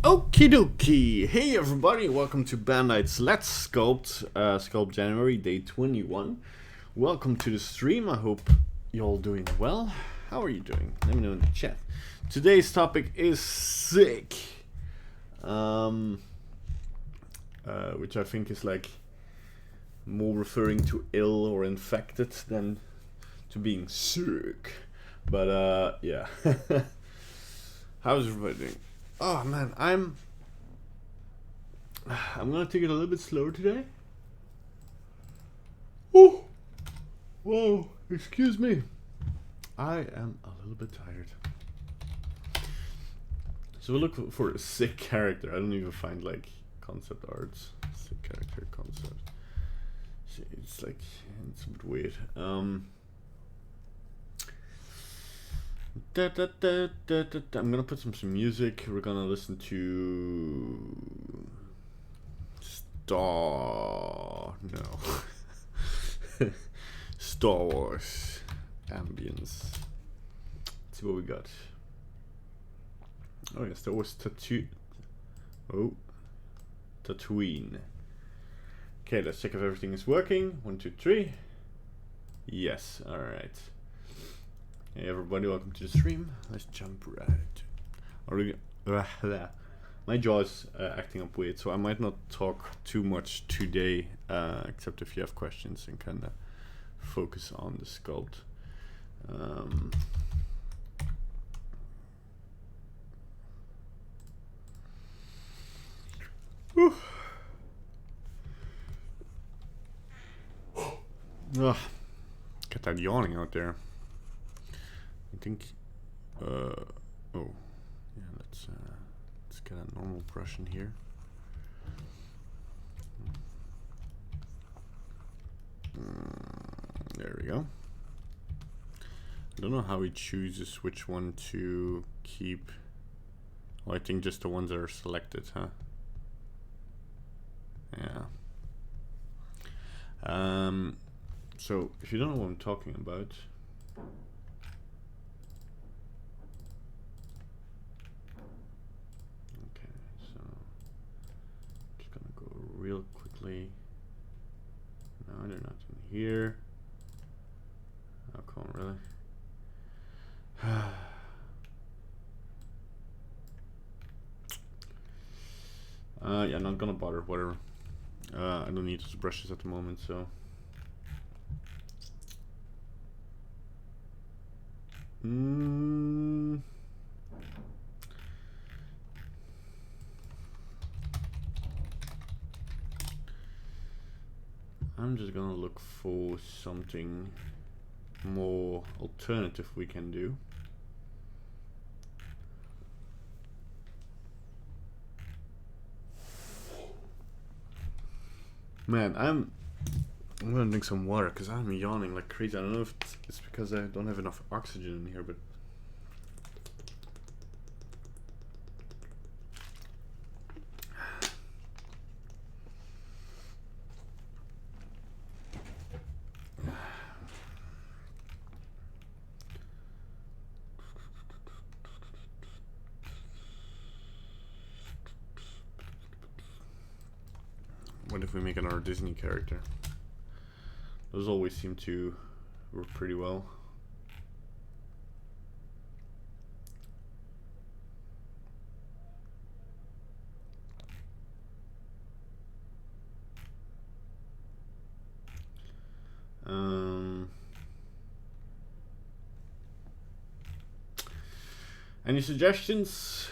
Okie dokie! Hey everybody, welcome to Bandite's Let's Sculpt, SculptJanuary day 21. Welcome to the stream, I hope you're all doing well. How are you doing? Let me know in the chat. Today's topic is sick. Which I think is like more referring to ill or infected than to being sick. But yeah. How's everybody doing? Oh man, I'm gonna take it a little bit slower today. Oh, whoa! Excuse me. I am a little bit tired. So we look for a sick character. I don't even find like concept arts. Sick character concept. It's like it's a bit weird. I'm gonna put some music. We're gonna listen to Star Wars ambience. Let's see what we got. Oh yes, Star Wars Tatooine. Okay, let's check if everything is working. 1, 2, 3. Yes. All right. Hey everybody, welcome to the stream. Let's jump right. My jaw is acting up weird, so I might not talk too much today, except if you have questions and kind of focus on the sculpt. Get that yawning out there. I think, oh, yeah, let's get a normal brush in here. There we go. I don't know how he chooses which one to keep. Well, I think just the ones that are selected, huh? Yeah. So if you don't know what I'm talking about, real quickly. No, they're not in here. Oh, come on, really? Yeah, not gonna bother, whatever. I don't need those brushes at the moment, so. I'm just gonna look for something more alternative we can do. Man, I'm gonna drink some water because I'm yawning like crazy. I don't know if it's because I don't have enough oxygen in here, but what if we make another Disney character? Those always seem to work pretty well. Any suggestions?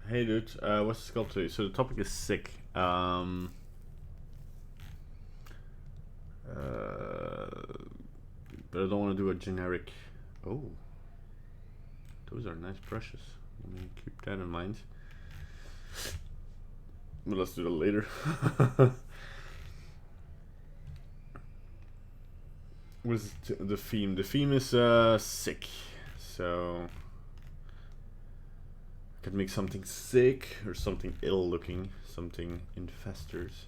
Hey dude, what's the sculpt today? So the topic is sick. But I don't want to do a generic. Oh, those are nice brushes. Let me keep that in mind. But let's do that later. what's the theme? The theme is sick. So I could make something sick or something ill looking, something infestors.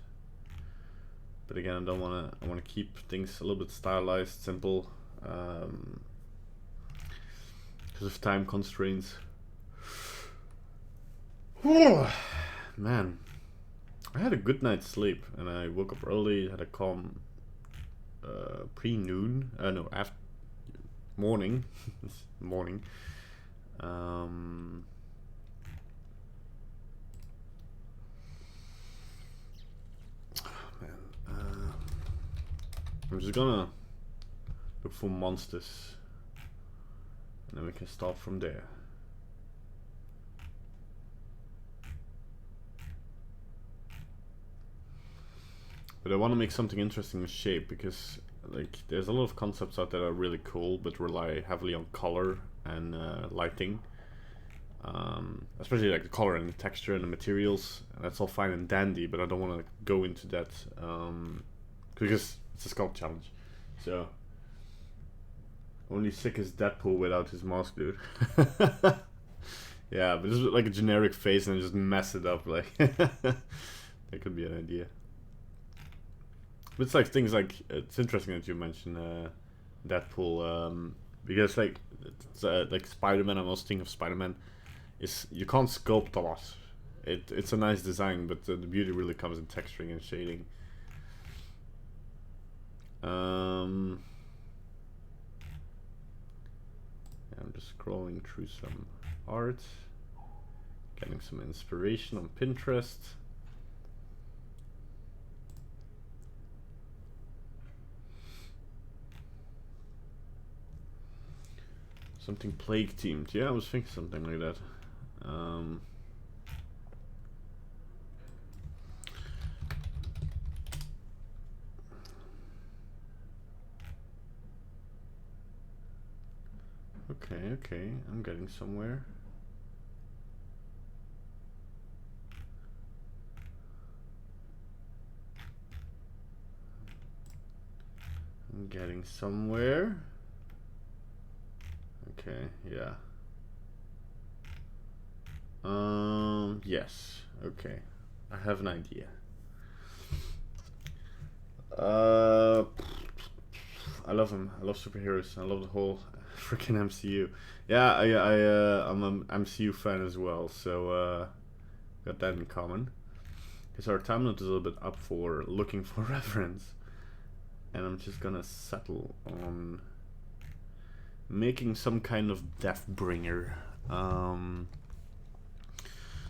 But again, I don't wanna. I wanna keep things a little bit stylized, simple, because of time constraints. Man, I had a good night's sleep, and I woke up early. Had a calm pre-noon. No, after morning. Morning. I'm just gonna look for monsters, and then we can start from there. But I want to make something interesting with shape, because like there's a lot of concepts out there that are really cool but rely heavily on color and lighting, especially like the color and the texture and the materials, and that's all fine and dandy, but I don't want to go into that because it's a sculpt challenge. So only sick as Deadpool without his mask, dude. Yeah, but this is like a generic face and just mess it up, like that could be an idea. But it's like things like, it's interesting that you mentioned Deadpool, because like it's, like Spider-Man, I'm also thinking of Spider-Man, is you can't sculpt a lot. It's a nice design, but the beauty really comes in texturing and shading. I'm just scrolling through some art, getting some inspiration on Pinterest. Something plague themed. Yeah, I was thinking something like that. Okay, I'm getting somewhere. I'm getting somewhere. Okay, yeah. Yes. Okay, I have an idea. I love him. I love superheroes. I love the whole freaking MCU. Yeah, I'm an MCU fan as well, so got that in common. Because our timeline is a little bit up for looking for reference, and I'm just gonna settle on making some kind of Deathbringer.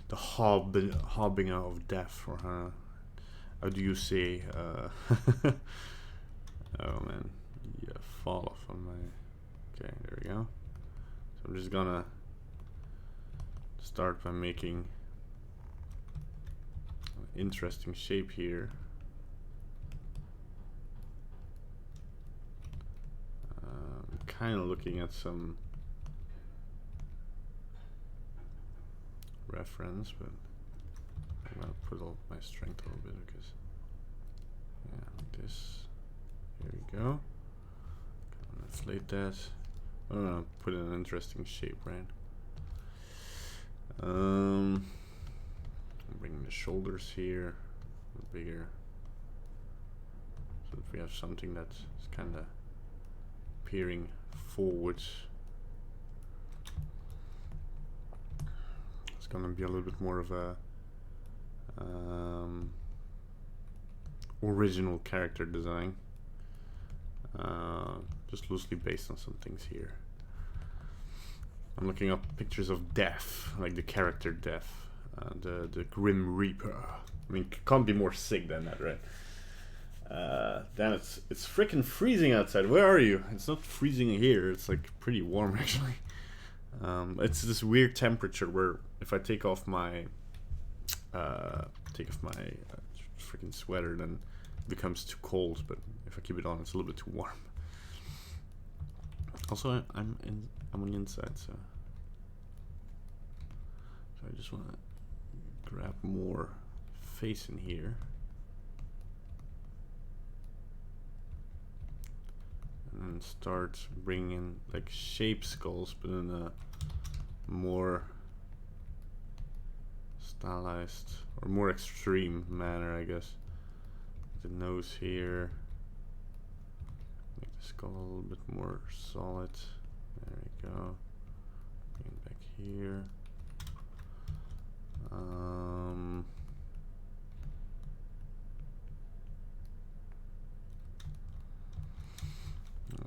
The harbinger of death, or how do you say? Oh man, yeah, fall off on my. Okay, there we go. So I'm just gonna start by making an interesting shape here. I'm kind of looking at some reference, but I'm gonna put all my strength a little bit, because yeah, like this. Here we go. Inflate that. Put in an interesting shape, right? I'm bringing the shoulders here a bit bigger, so that we have something that's kind of peering forwards. It's gonna be a little bit more of a original character design, just loosely based on some things here. I'm looking up pictures of Death, like the character Death, the Grim Reaper. I mean, can't be more sick than that, right? Damn, it's freaking freezing outside. Where are you? It's not freezing here. It's like pretty warm actually. It's this weird temperature where if I take off my freaking sweater, then it becomes too cold. But if I keep it on, it's a little bit too warm. Also, I'm on the inside, so I just want to grab more face in here, and and start bringing in like shape skulls, but in a more stylized or more extreme manner, I guess. The nose here, make the skull a little bit more solid. There we go. Bring it back here.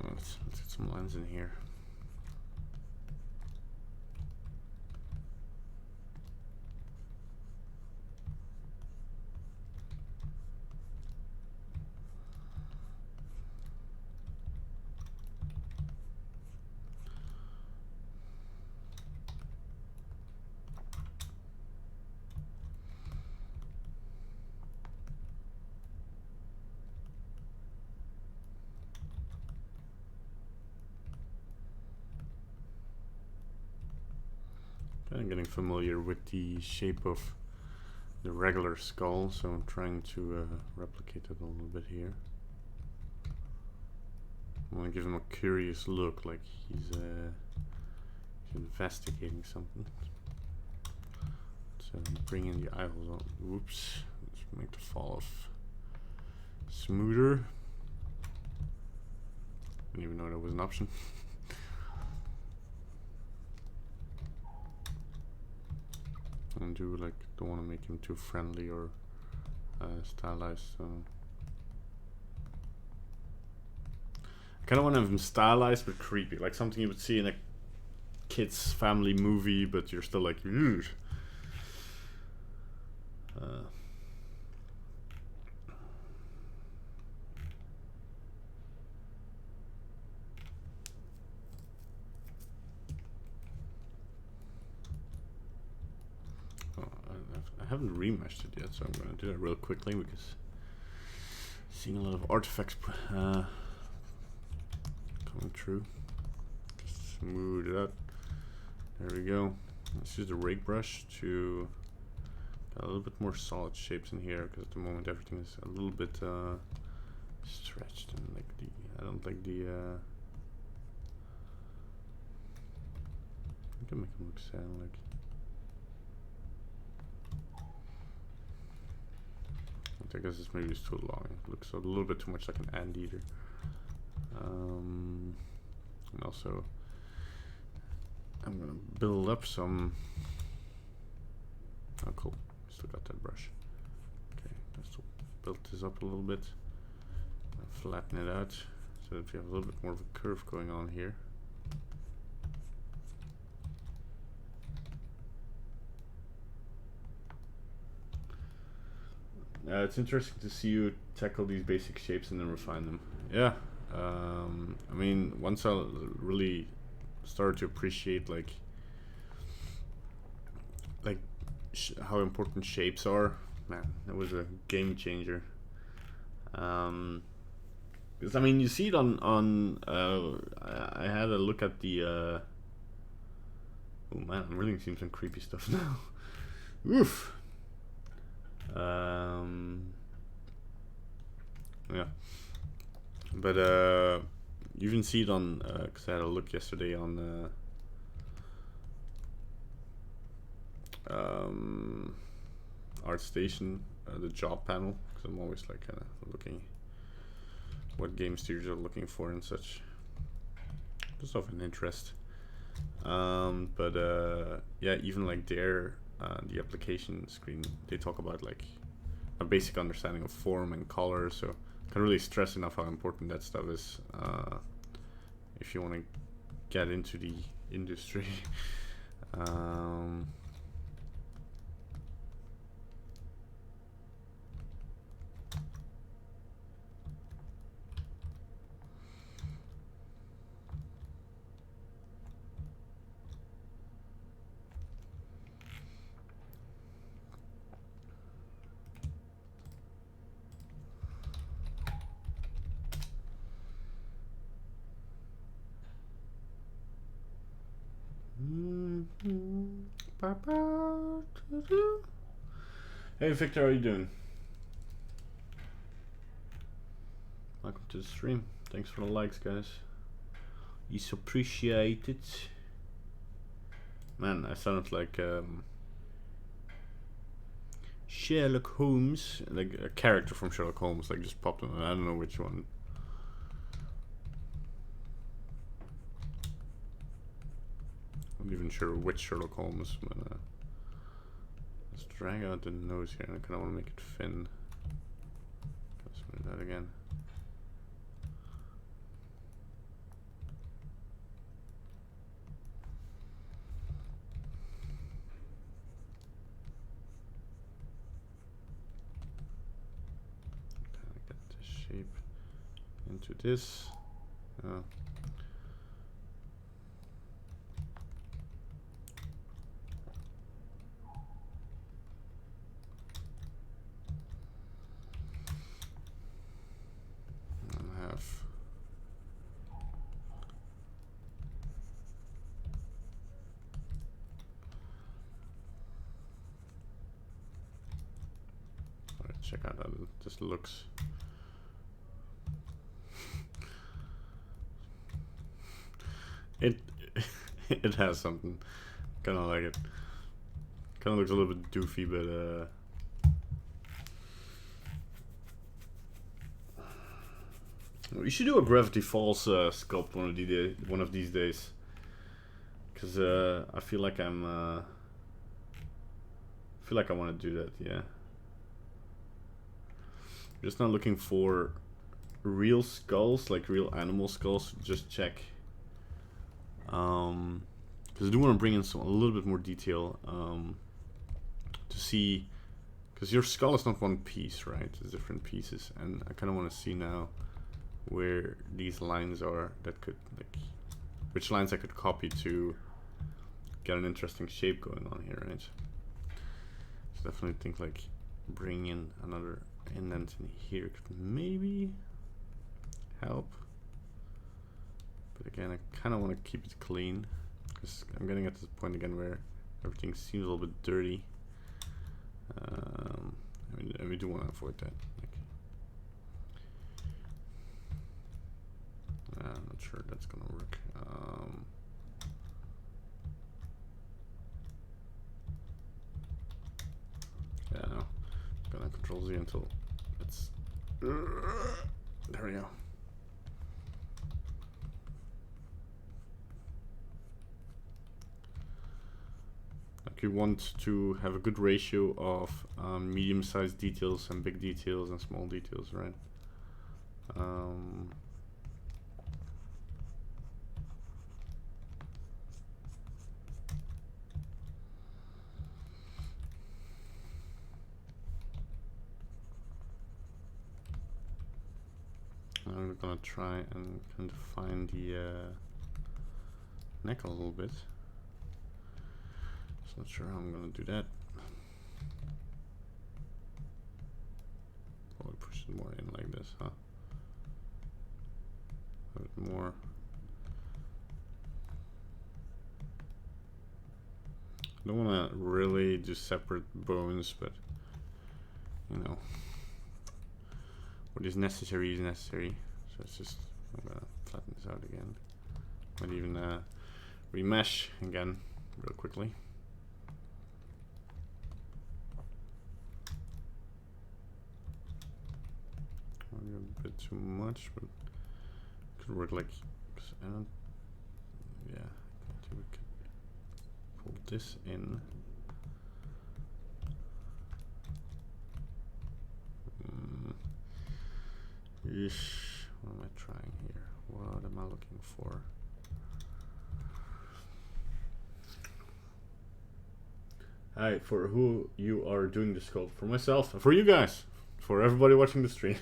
Let's get some lines in here. I'm getting familiar with the shape of the regular skull, so I'm trying to replicate it a little bit here. I want to give him a curious look, like he's investigating something. So bring in the eyeballs on. Whoops. Let's make the fall off smoother. Didn't even know that was an option. And do like, don't want to make him too friendly or stylized. So I kind of want to have him stylized but creepy, like something you would see in a kids family movie, but you're still like, ugh. I haven't remeshed it yet, so I'm going to do that real quickly because seeing a lot of artifacts coming through. Just smooth it out. There we go. Let's use the rake brush to get a little bit more solid shapes in here, because at the moment everything is a little bit stretched and like I don't like the I can make them look sound like. I guess this maybe is too long. It looks a little bit too much like an anteater. And also, I'm gonna build up some. Oh, cool! Still got that brush. Okay, let's build this up a little bit. Flatten it out so that we have a little bit more of a curve going on here. It's interesting to see you tackle these basic shapes and then refine them. Yeah, I mean, once I really started to appreciate like how important shapes are, man, that was a game changer. Because I mean, you see it on I had a look at the. Oh man, I'm really seeing some creepy stuff now. Oof. Yeah, but you even see it on because I had a look yesterday on ArtStation, the job panel, because I'm always like kind of looking what game studios are looking for and such, just of an interest. But yeah, even like there. The application screen, they talk about like a basic understanding of form and color, so I can't really stress enough how important that stuff is if you want to get into the industry. Hey Victor, how are you doing? Welcome to the stream. Thanks for the likes, guys. is appreciated. Man, I sounded like Sherlock Holmes, like a character from Sherlock Holmes, like just popped in. I don't know which one. I'm not even sure which Sherlock Holmes, but let's drag out the nose here. I kind of want to make it thin. Let's do that again. Shape into this. And have alright, check out how this looks. It has something. Kind of like it. Kind of looks a little bit doofy, but we should do a gravity falls sculpt one of these days. Cause I feel like I want to do that. Yeah. Just not looking for real skulls, like real animal skulls. Just check. Because I do want to bring in a little bit more detail to see, because your skull is not one piece, right? It's different pieces, and I kind of want to see now where these lines are that could, like, which lines I could copy to get an interesting shape going on here, right? So definitely think like bring in another indent in here could maybe help. But again, I kind of want to keep it clean because I'm getting at this point again where everything seems a little bit dirty. I mean, we do want to avoid that. Like, I'm not sure that's gonna work. Yeah, no. I'm gonna Control Z until it's. There we go. You want to have a good ratio of medium-sized details and big details and small details, right? I'm gonna try and kind of find the neck a little bit. Just not sure how I'm gonna do that. Probably push it more in like this, huh? A bit more. I don't want to really do separate bones, but you know, what is necessary is necessary. So it's just, I'm gonna flatten this out again. Might even remesh again real quickly. A bit too much, but it could work like, I don't, yeah, I think we could pull this in. Yeesh, what am I trying here? What am I looking for? Hi, for who you are doing the sculpt? For myself, for you guys, for everybody watching the stream.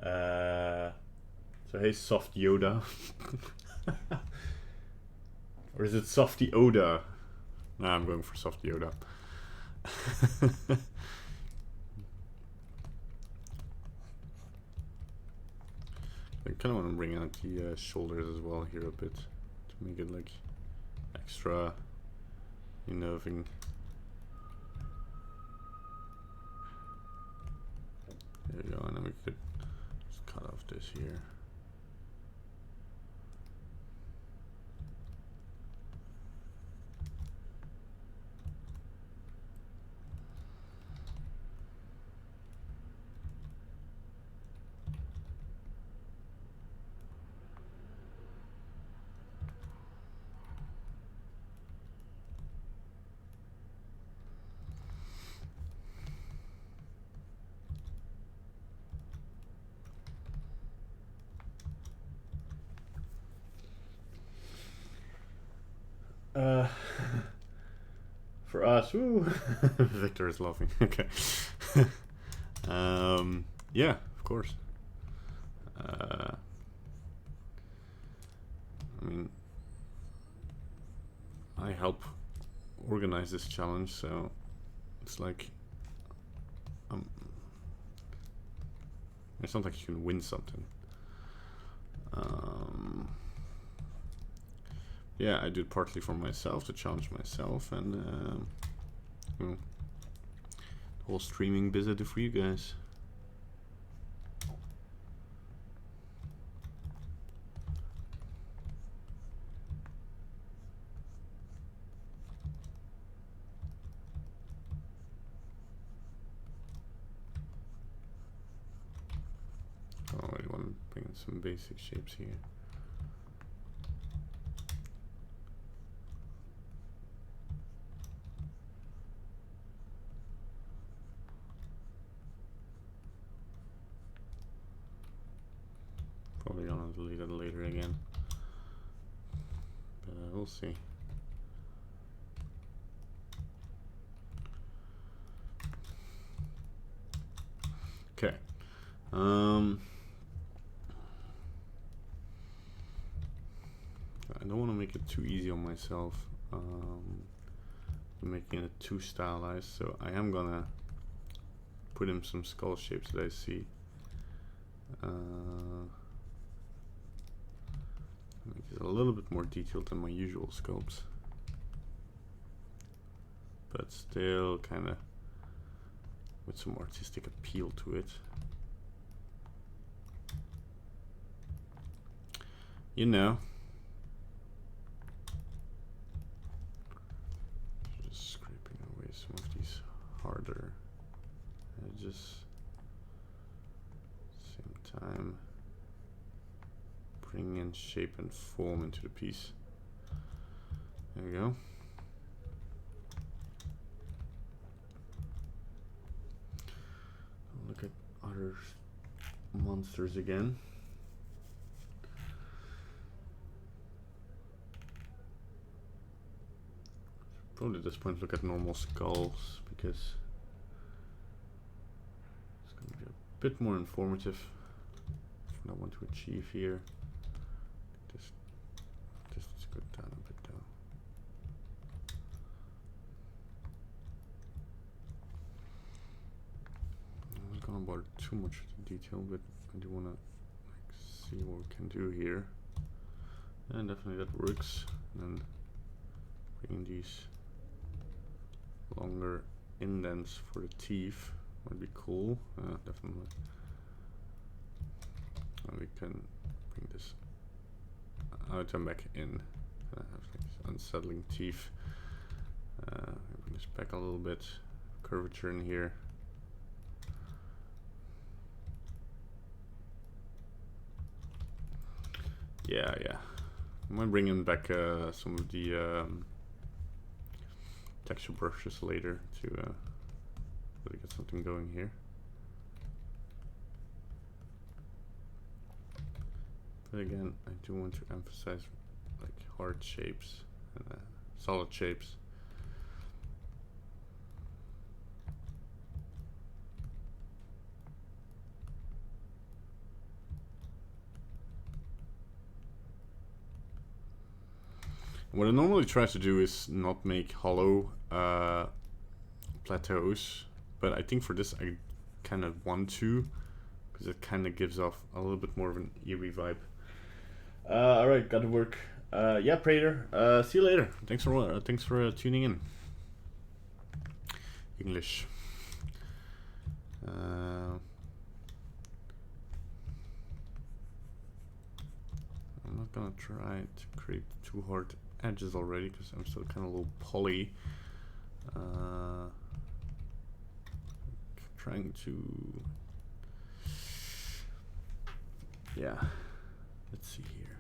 So hey, Soft Yoda. Or is it Softy Oda? Nah, I'm going for Soft Yoda. I kind of want to bring out the shoulders as well here a bit to make it like extra unnerving. There we go, and then we could just cut off this here. For us, woo. Victor is laughing. Okay. Yeah, of course. I mean, I help organize this challenge, so it's like it's not like you can win something. Yeah, I do it partly for myself, to challenge myself, and you know, the whole streaming biz I do for you guys. Oh, I want to bring in some basic shapes here. Probably gonna delete it later again, but we'll see. Okay. I don't want to make it too easy on myself. Making it too stylized, so I am gonna put in some skull shapes that I see. Make it a little bit more detailed than my usual sculpts, but still kind of with some artistic appeal to it. You know. Just scraping away some of these harder edges. Same time, bring in shape and form into the piece. There we go. Look at other monsters again. Probably at this point look at normal skulls, because it's going to be a bit more informative. That's what I want to achieve here. Just go down a bit though. I'm not going to bother too much with the detail, but I do want to see what we can do here. And definitely that works. And then bring these longer indents for the teeth would be cool. Definitely. And we can bring this out and back in. I have like unsettling teeth. Bring this back a little bit. Curvature in here. Yeah. I might bring in back some of the texture brushes later to really get something going here. But again, I do want to emphasize like hard shapes and solid shapes. What I normally try to do is not make hollow plateaus, but I think for this I kind of want to, because it kind of gives off a little bit more of an eerie vibe. Alright, got to work. Yeah, Prater, see you later. Thanks for tuning in. English. I'm not gonna try to create too hard edges already, because I'm still kind of a little poly. Trying to, yeah, let's see here.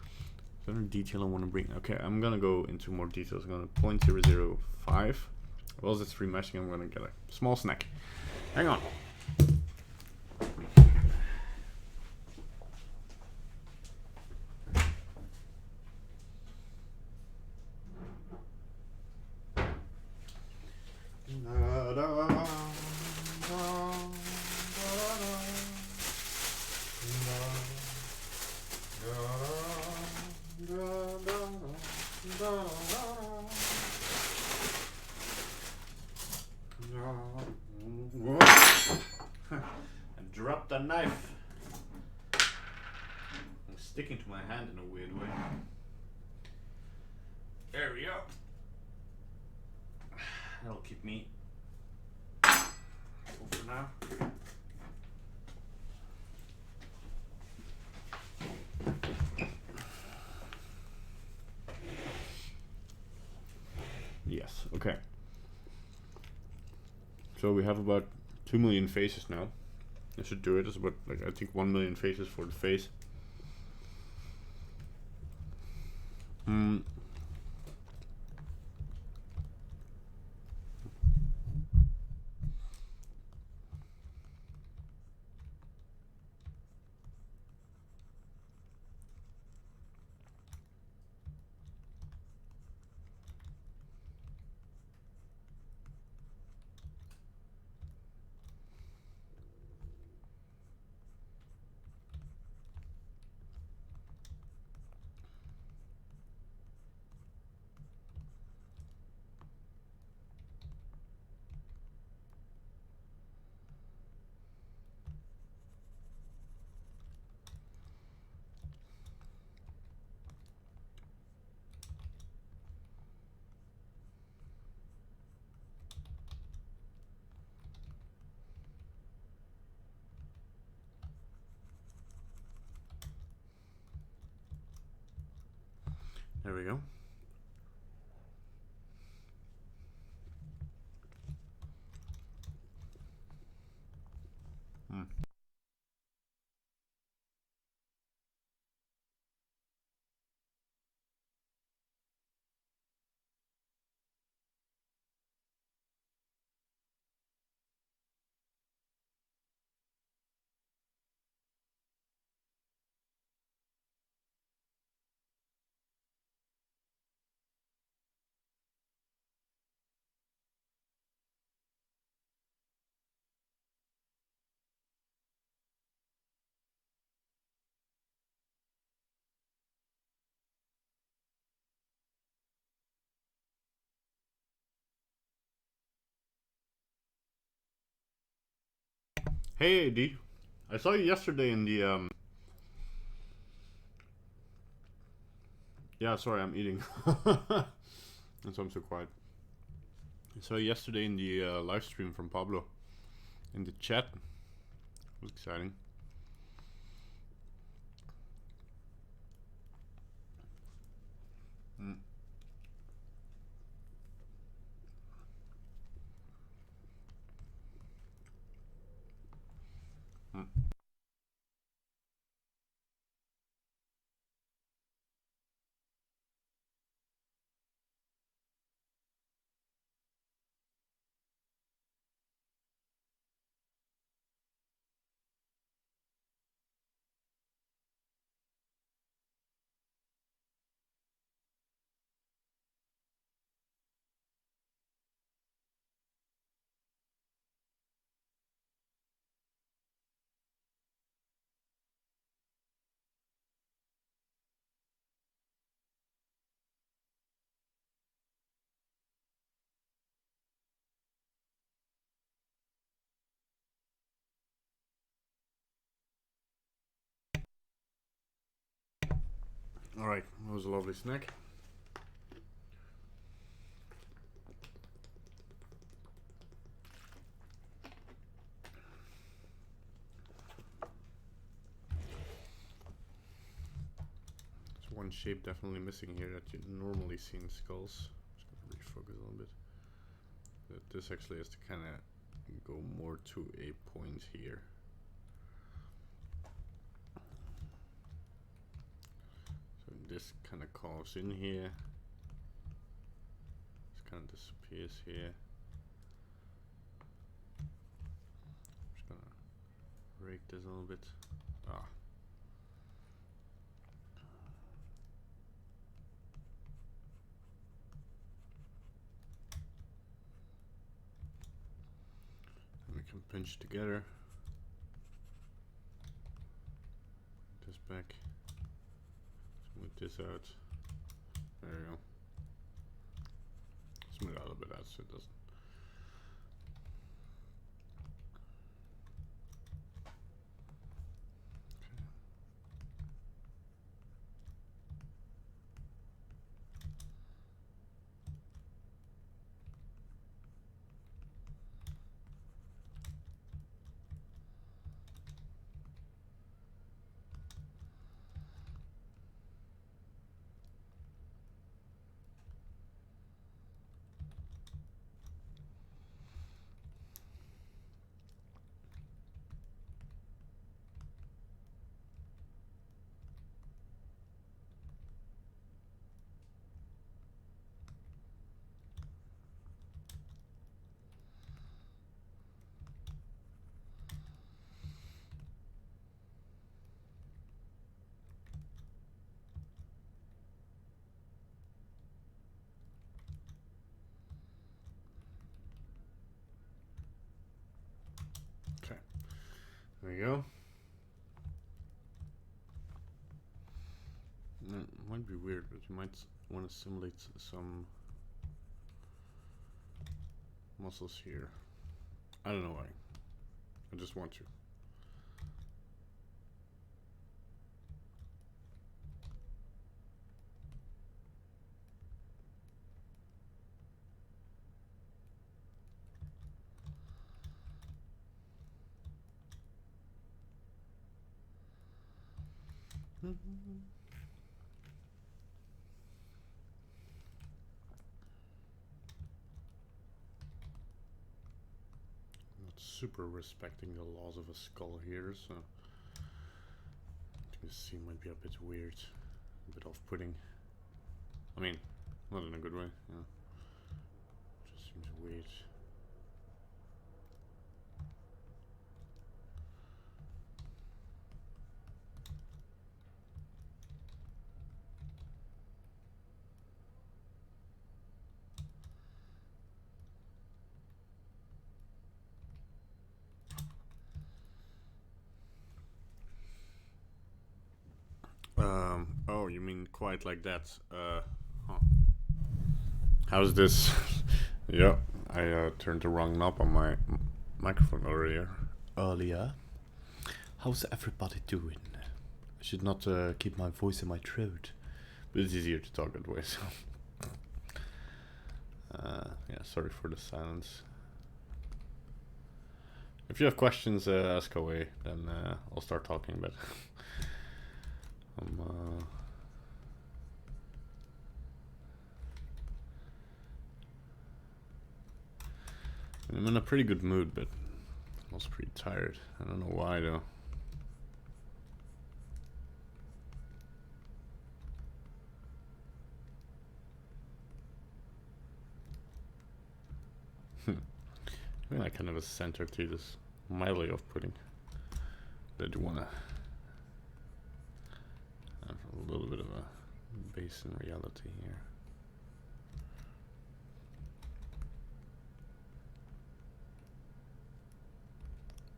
Is there any detail I want to bring? Okay, I'm gonna go into more details. I'm gonna 0.005. While it's remeshing, I'm gonna get a small snack. Hang on. knife. It's sticking to my hand in a weird way. There we go. That'll keep me full for now. Yes, okay. So we have about 2 million faces now. I should do it. It's about, like, I think 1 million faces for the face. There we go. Hey AD, I saw you yesterday in the yeah, sorry, I'm eating. That's why I'm so quiet. I saw you yesterday in the live stream from Pablo in the chat. It was exciting. Alright, that was a lovely snack. There's one shape definitely missing here that you normally see in skulls. Just gonna refocus a little bit. But this actually has to kind of go more to a point here. So this kind of carves in here. This kind of disappears here. Just gonna rake this a little bit. Ah. And we can pinch together. This back. Smooth this out. There you go. Smooth out a little bit out so it doesn't. There we go. It might be weird, but you might want to simulate some muscles here. I don't know why. I just want to. Not super respecting the laws of a skull here, so this scene might be a bit weird, a bit off-putting. I mean, not in a good way. Yeah. Just seems weird. Oh, you mean quite like that? Huh. How's this? Yeah, I turned the wrong knob on my microphone earlier. How's everybody doing? I should not keep my voice in my throat, but it's easier to talk that way, so. Yeah, sorry for the silence. If you have questions, ask away, then I'll start talking, but I'm in a pretty good mood, but I'm also pretty tired. I don't know why though. I mean, I kind of a center to this mildly off-putting. But I do want to have a little bit of a base in reality here.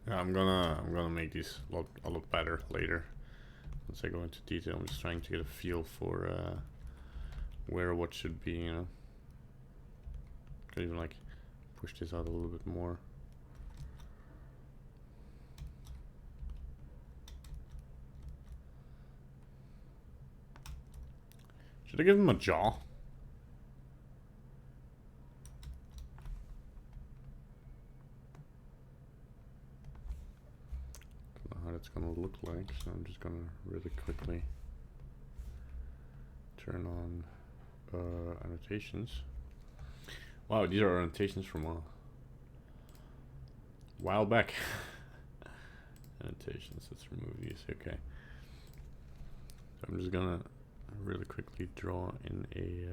Yeah, I'm gonna make these a lot better later. Once I go into detail, I'm just trying to get a feel for where what should be, you know. Could even like push this out a little bit more. Should I give him a jaw? Don't know how that's gonna look like, so I'm just gonna really quickly turn on annotations. Wow, these are annotations from a while back. Annotations, let's remove these, okay. So I'm just gonna really quickly draw in a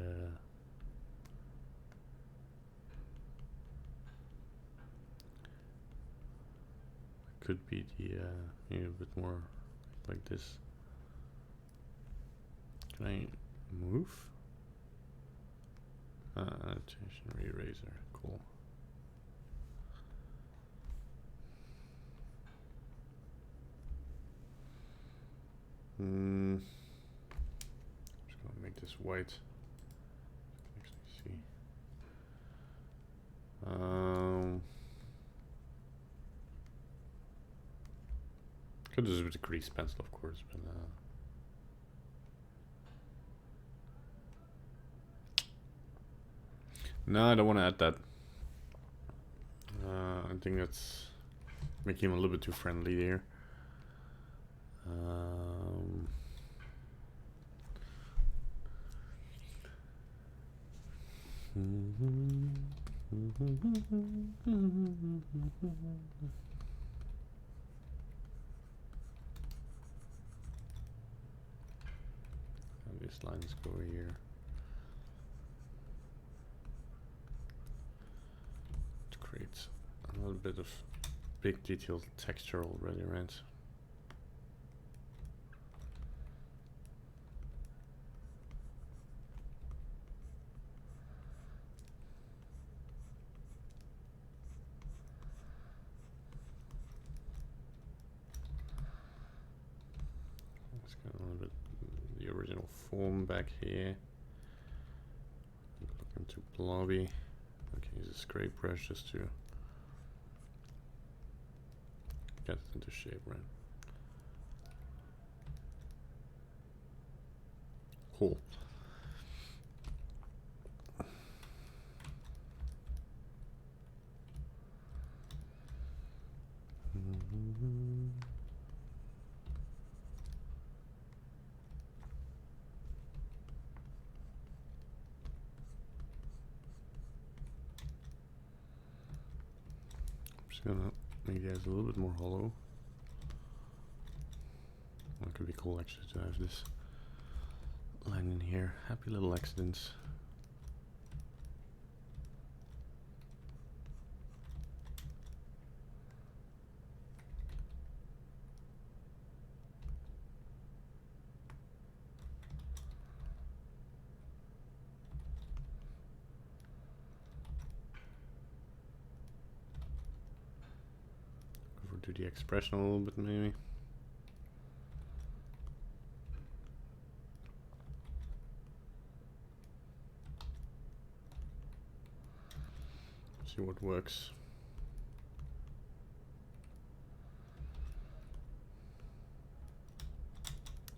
could be the maybe a bit more like this. Can I move? Annotation eraser, cool. Just gonna make this white. Actually see. Could do this with a grease pencil, of course, but no, I don't want to add that. I think that's making him a little bit too friendly there. And these lines go here. To create a little bit of big detailed texture already, right? form back here. Look into blobby. Okay, use a scrape brush just to get it into shape, right? Cool. I'm just gonna make it a little bit more hollow. That could be cool actually to have this line in here. Happy little accidents. Overdo the expression a little bit maybe. See what works.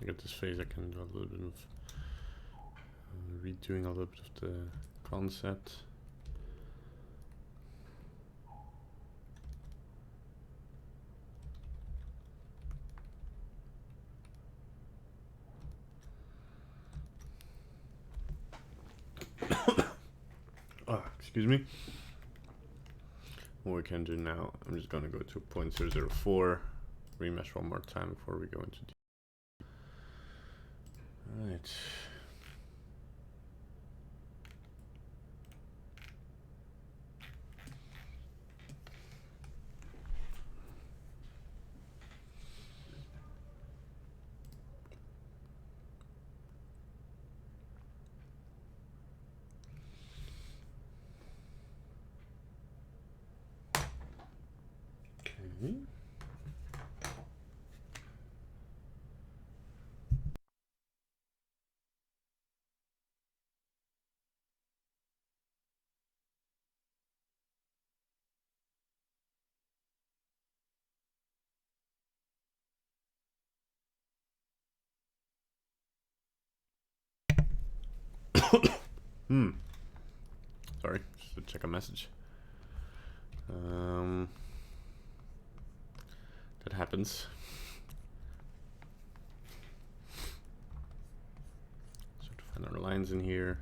I got this phase, I can do a little bit of redoing a little bit of the concept. Oh, excuse me. What we can do now, I'm just gonna go to 0.004, remesh one more time before we go into Alright. Okay. Sorry, just to check a message. That happens. So to find our lines in here.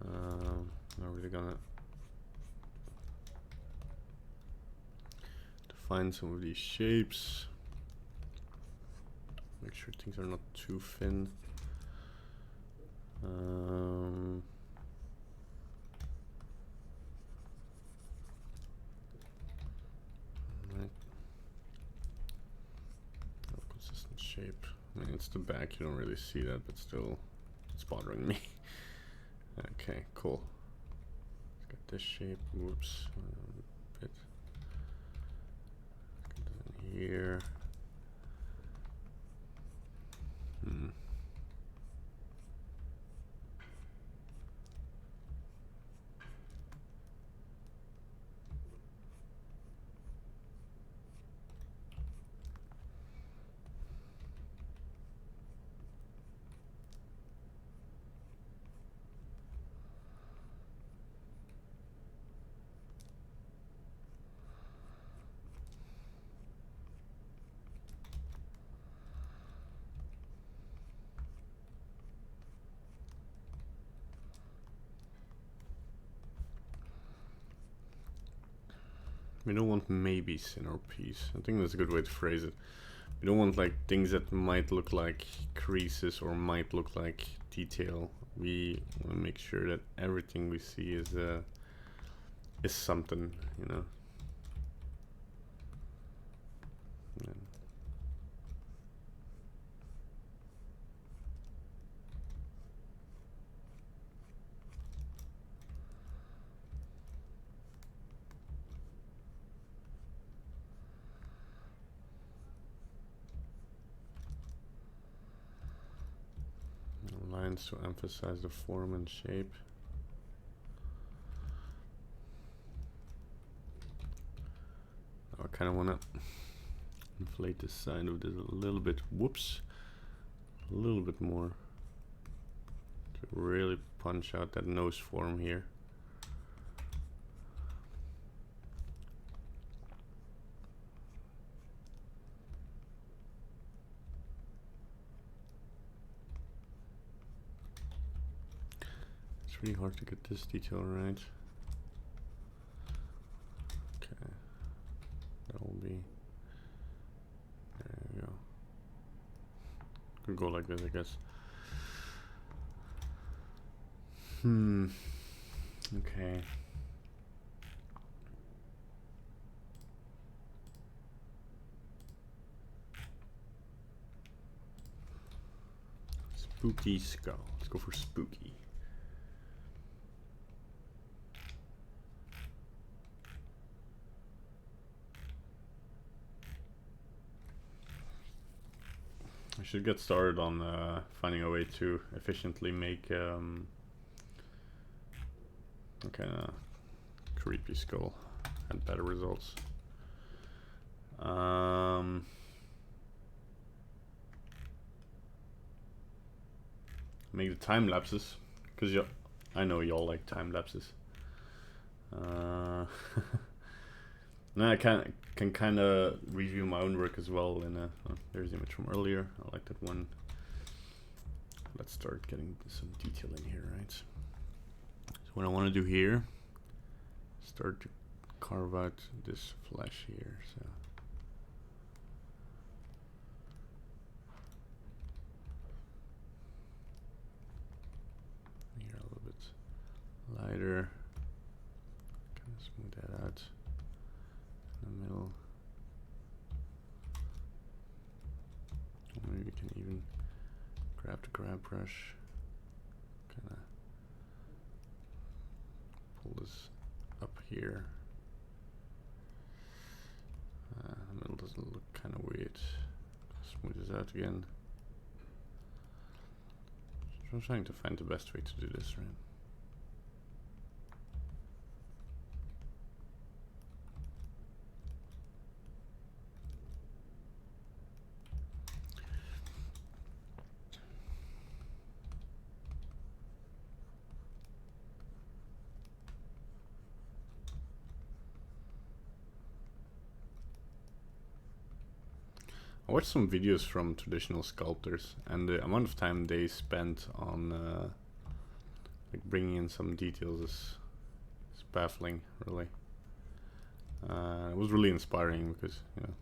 Not really gonna define some of these shapes. Make sure things are not too thin. Right. Consistent shape. I mean, it's the back, you don't really see that, but still, it's bothering me. Okay, cool. Let's get this shape. Whoops. Bit. Get that in here. We don't want maybes in our piece. I think that's a good way to phrase it. We don't want like things that might look like creases or might look like detail. We want to make sure that everything we see is something, you know. Yeah. lines to emphasize the form and shape. I kind of want to inflate the side of this a little bit. Whoops. A little bit more. To really punch out that nose form here. It's really hard to get this detail right. Okay. That will be... There we go. Could go like this, I guess. Okay. Spooky skull. Let's go for spooky. I should get started on finding a way to efficiently make a kind of creepy skull and better results. Make the time lapses, because I know y'all like time lapses. Now I can kind of review my own work as well. And there's the image from earlier. I like that one. Let's start getting some detail in here, right? So what I want to do here, start to carve out this flesh here. So here a little bit lighter. Kind of smooth that out. In the middle. Maybe we can even grab the grab brush, kind of pull this up here. The middle doesn't look kind of weird. Smooth this out again. So I'm trying to find the best way to do this, right? I watched some videos from traditional sculptors, and the amount of time they spent on like bringing in some details is baffling, really. It was really inspiring because, you know,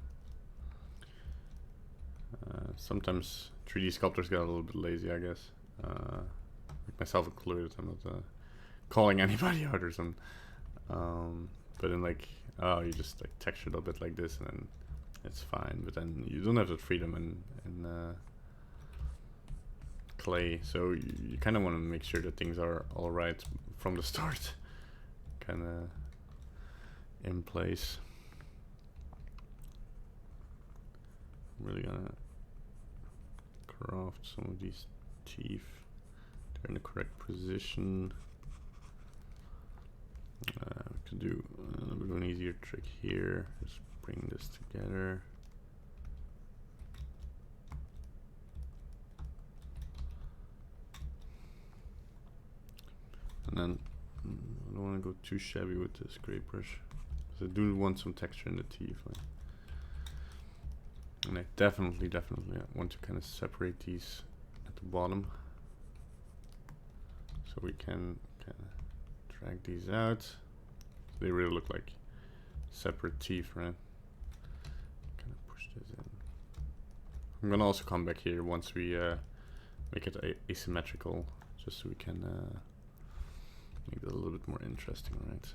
sometimes 3D sculptors get a little bit lazy, I guess. Like myself included. I'm not calling anybody out or something. But then, like, oh, you just like textured a bit like this, and then it's fine. But then you don't have that freedom in clay, so you kind of want to make sure that things are all right from the start, kind of in place. I'm really gonna craft some of these teeth. They're in the correct position. We can do a little bit of an easier trick here. Just bring this together. And then I don't want to go too shabby with this scrape brush, because I do want some texture in the teeth. And I definitely want to kind of separate these at the bottom, so we can kind of drag these out. They really look like separate teeth, right? Kind of push this in. I'm gonna also come back here once we make it asymmetrical, just so we can make it a little bit more interesting, right?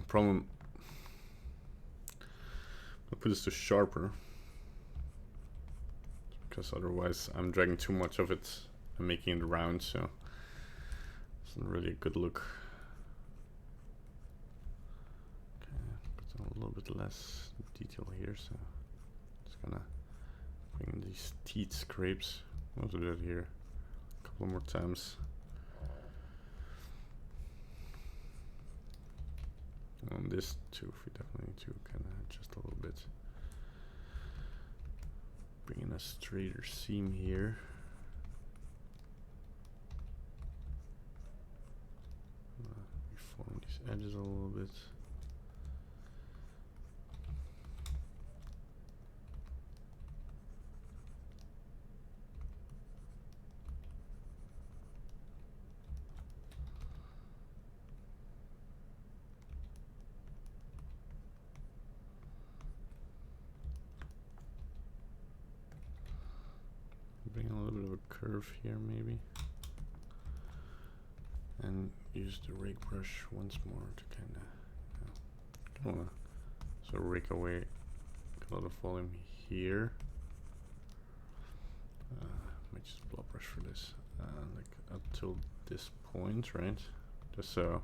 Problem, I'll put this to sharper, because otherwise I'm dragging too much of it and making it round, so it's not really a good look. little bit less detail here, so just gonna bring in these teeth scrapes. I'll do that here a couple more times. On this too, we definitely need to kind of adjust a little bit. Bring in a straighter seam here. Reform these edges a little bit. Bring a little bit of a curve here maybe. And use the rake brush once more to kind of want to sort of rake away a lot of volume here. Might just blow brush for this, like up till this point, right? Just so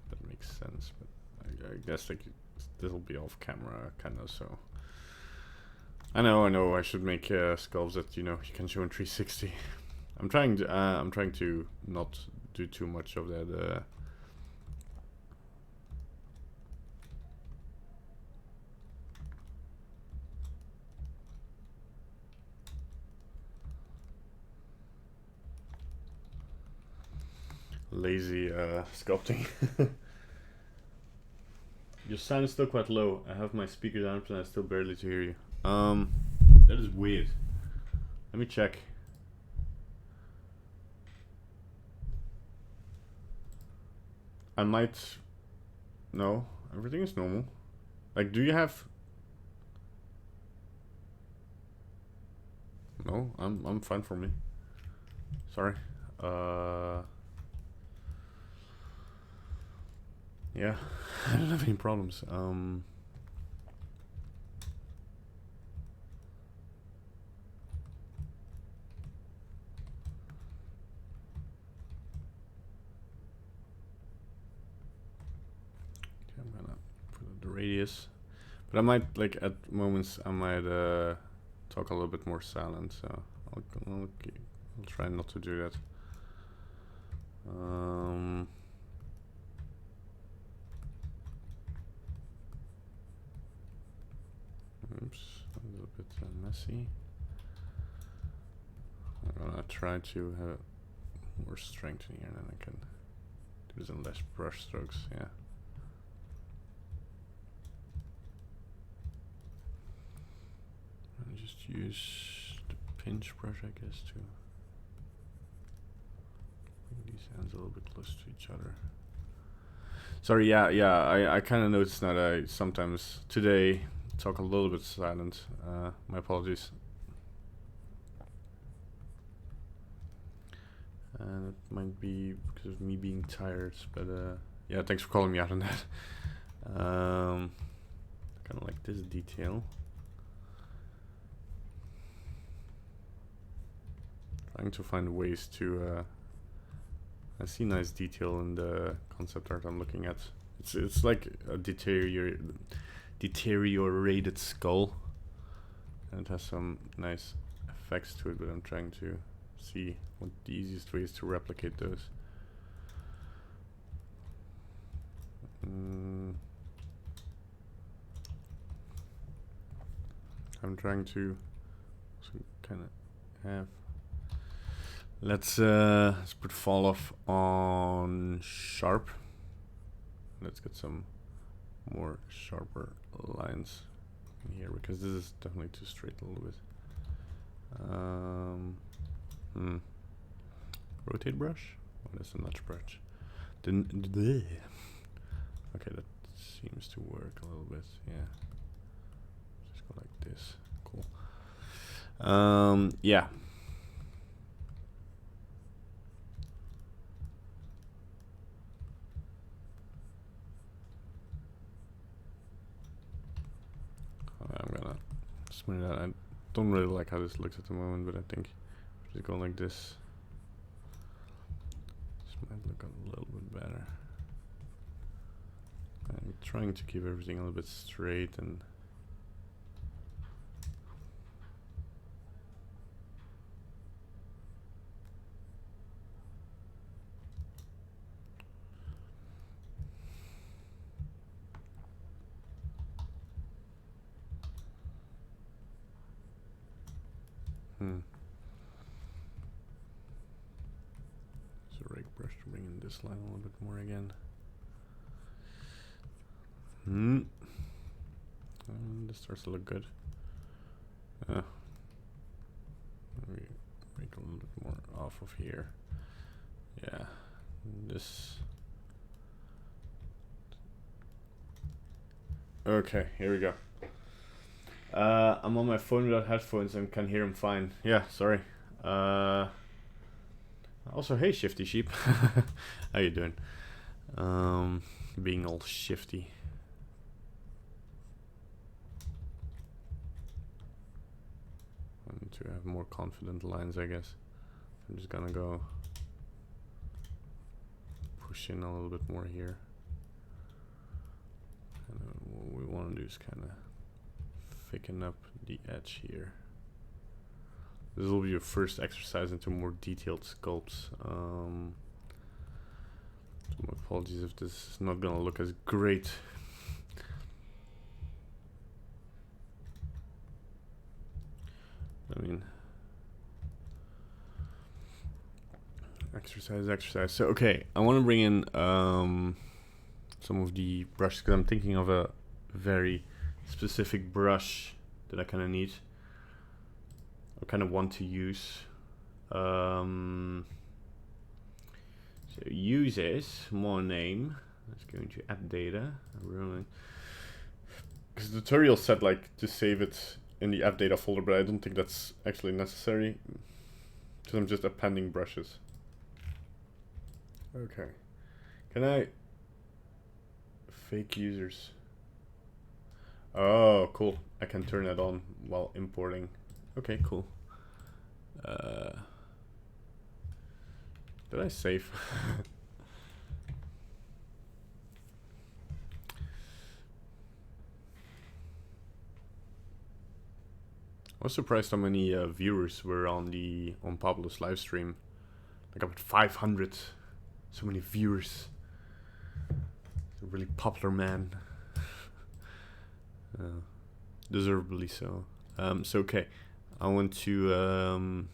that makes sense. But I guess like this will be off camera, kind of. So I know. I should make sculpts that you can show in 360. I'm trying to not do too much of that. Lazy sculpting. Your sound is still quite low. I have my speaker down, but I still barely to hear you. That is weird. Let me check. I might. No, everything is normal. Like, do you have? No, I'm fine for me. Sorry. Yeah, I don't have any problems. I'm gonna put the radius, but I might, like, at moments I might talk a little bit more silent, so I'll try not to do that. Oops, a little bit messy. I'm gonna try to have more strength in here, and then I can do some less brush strokes. Yeah. And just use the pinch brush, I guess, to bring these ends a little bit close to each other. Sorry, yeah. I kind of noticed that I sometimes today talk a little bit silent. My apologies. And it might be because of me being tired, but yeah, thanks for calling me out on that. Kind of like this detail. Trying to find ways to. I see nice detail in the concept art I'm looking at. It's like a deteriorated skull, and it has some nice effects to it, but I'm trying to see what the easiest way is to replicate those. I'm trying to kind of have. Let's put fall off on sharp. Let's get some more sharper lines in here, because this is definitely too straight a little bit. Rotate brush? Oh, that's a notch brush. Okay, that seems to work a little bit. Yeah, just go like this. Cool. Yeah. I'm gonna smooth that. I don't really like how this looks at the moment, but I think if we just go like this, this might look a little bit better. trying to keep everything a little bit straight and So rake brush to bring in this line a little bit more again. This starts to look good. Maybe make a little bit more off of here. Yeah, this. Okay, here we go. I'm on my phone without headphones and can hear him fine. Yeah, sorry. Also, hey, Shifty Sheep. How you doing? Being all shifty. To have more confident lines, I guess. I'm just gonna go push in a little bit more here. And what we want to do is kind of thicken up the edge here. This will be your first exercise into more detailed sculpts. So my apologies if this is not gonna look as great. I mean, exercise. So, okay, I want to bring in some of the brushes because I'm thinking of a very specific brush that I kind of need. I kind of want to use. So, uses more name. Let's go into app data. Because the tutorial said like to save it in the app data folder, but I don't think that's actually necessary because I'm just appending brushes. Okay, can I fake users? Oh, cool. I can turn that on while importing. Okay, cool. Did I save? I was surprised how many viewers were on Pablo's live stream. Like up at 500. So many viewers. A really popular man. Deservedly so. So okay, I want to.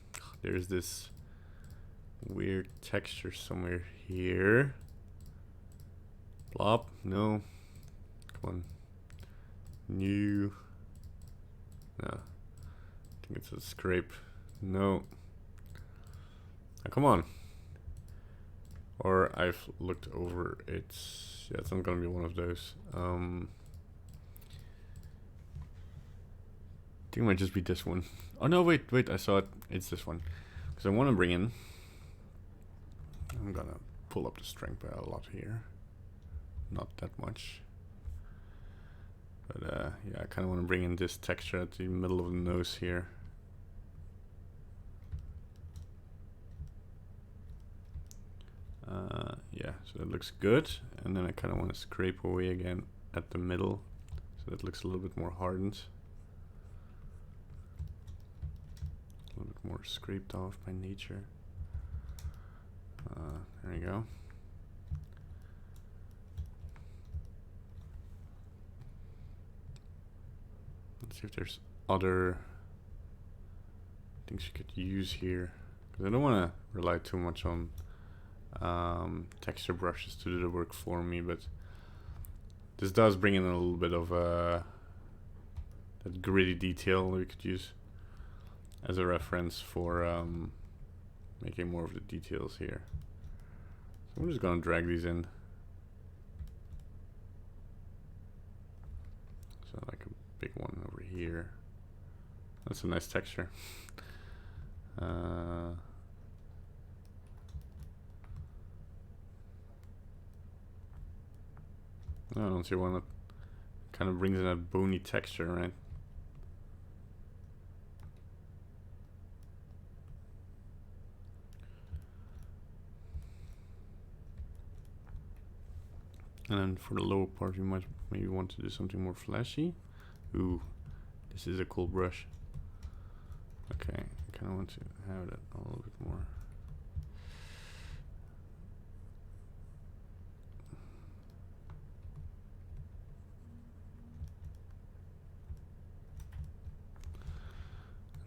There's this weird texture somewhere here. Plop. No. Come on. New. No. I think it's a scrape. No. Oh, come on. Or I've looked over it. Yeah, it's not gonna be one of those. I think it might just be this one. Oh no, wait, I saw it. It's this one. Because I want to bring in. I'm gonna pull up the strength by a lot here. Not that much. But yeah, I kind of want to bring in this texture at the middle of the nose here. Yeah, so that looks good. And then I kind of want to scrape away again at the middle. So that looks a little bit more hardened. A little bit more scraped off by nature. There you go. Let's see if there's other things you could use here. Because I don't want to rely too much on texture brushes to do the work for me, but this does bring in a little bit of that gritty detail we could use as a reference for making more of the details here. So I'm just gonna drag these in. So like a big one over here. That's a nice texture. I don't see one that kind of brings in a bony texture, right? And then for the lower part, you might maybe want to do something more flashy. Ooh, this is a cool brush. Okay, I kind of want to have that a little bit more.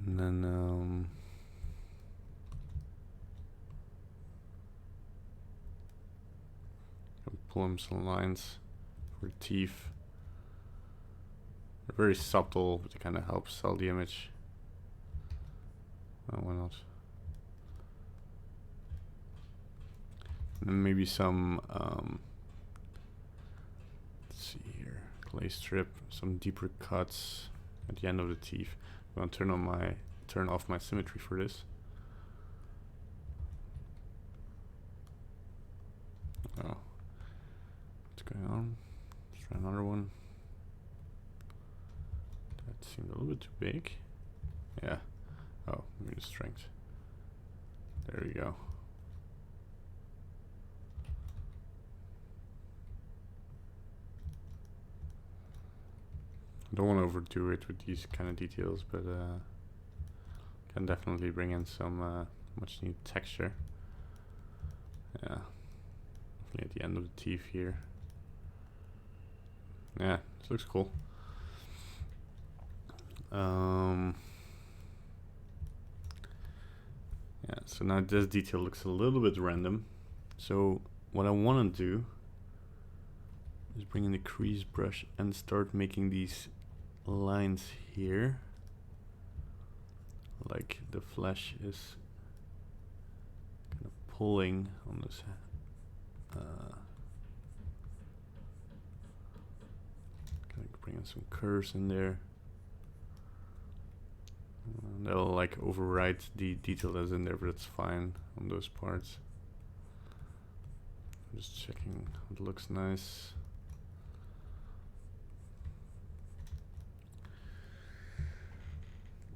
And then pull in some lines for teeth. They're very subtle, but it kind of helps sell the image. Oh, why not? And then maybe some, let's see here, clay strip, some deeper cuts at the end of the teeth. I'm gonna turn off my symmetry for this. Oh, what's going on? Let's try another one. That seemed a little bit too big. Yeah. Oh, maybe the strength. There we go. I don't want to overdo it with these kind of details, but can definitely bring in some much needed texture. Yeah, definitely at the end of the teeth here. Yeah, this looks cool. Yeah, so now this detail looks a little bit random. So what I want to do is bring in the crease brush and start making these lines here. Like the flesh is kind of pulling on this. Kind of bring in some curves in there. That'll like override the detail that's in there, but it's fine on those parts. I'm just checking it looks nice.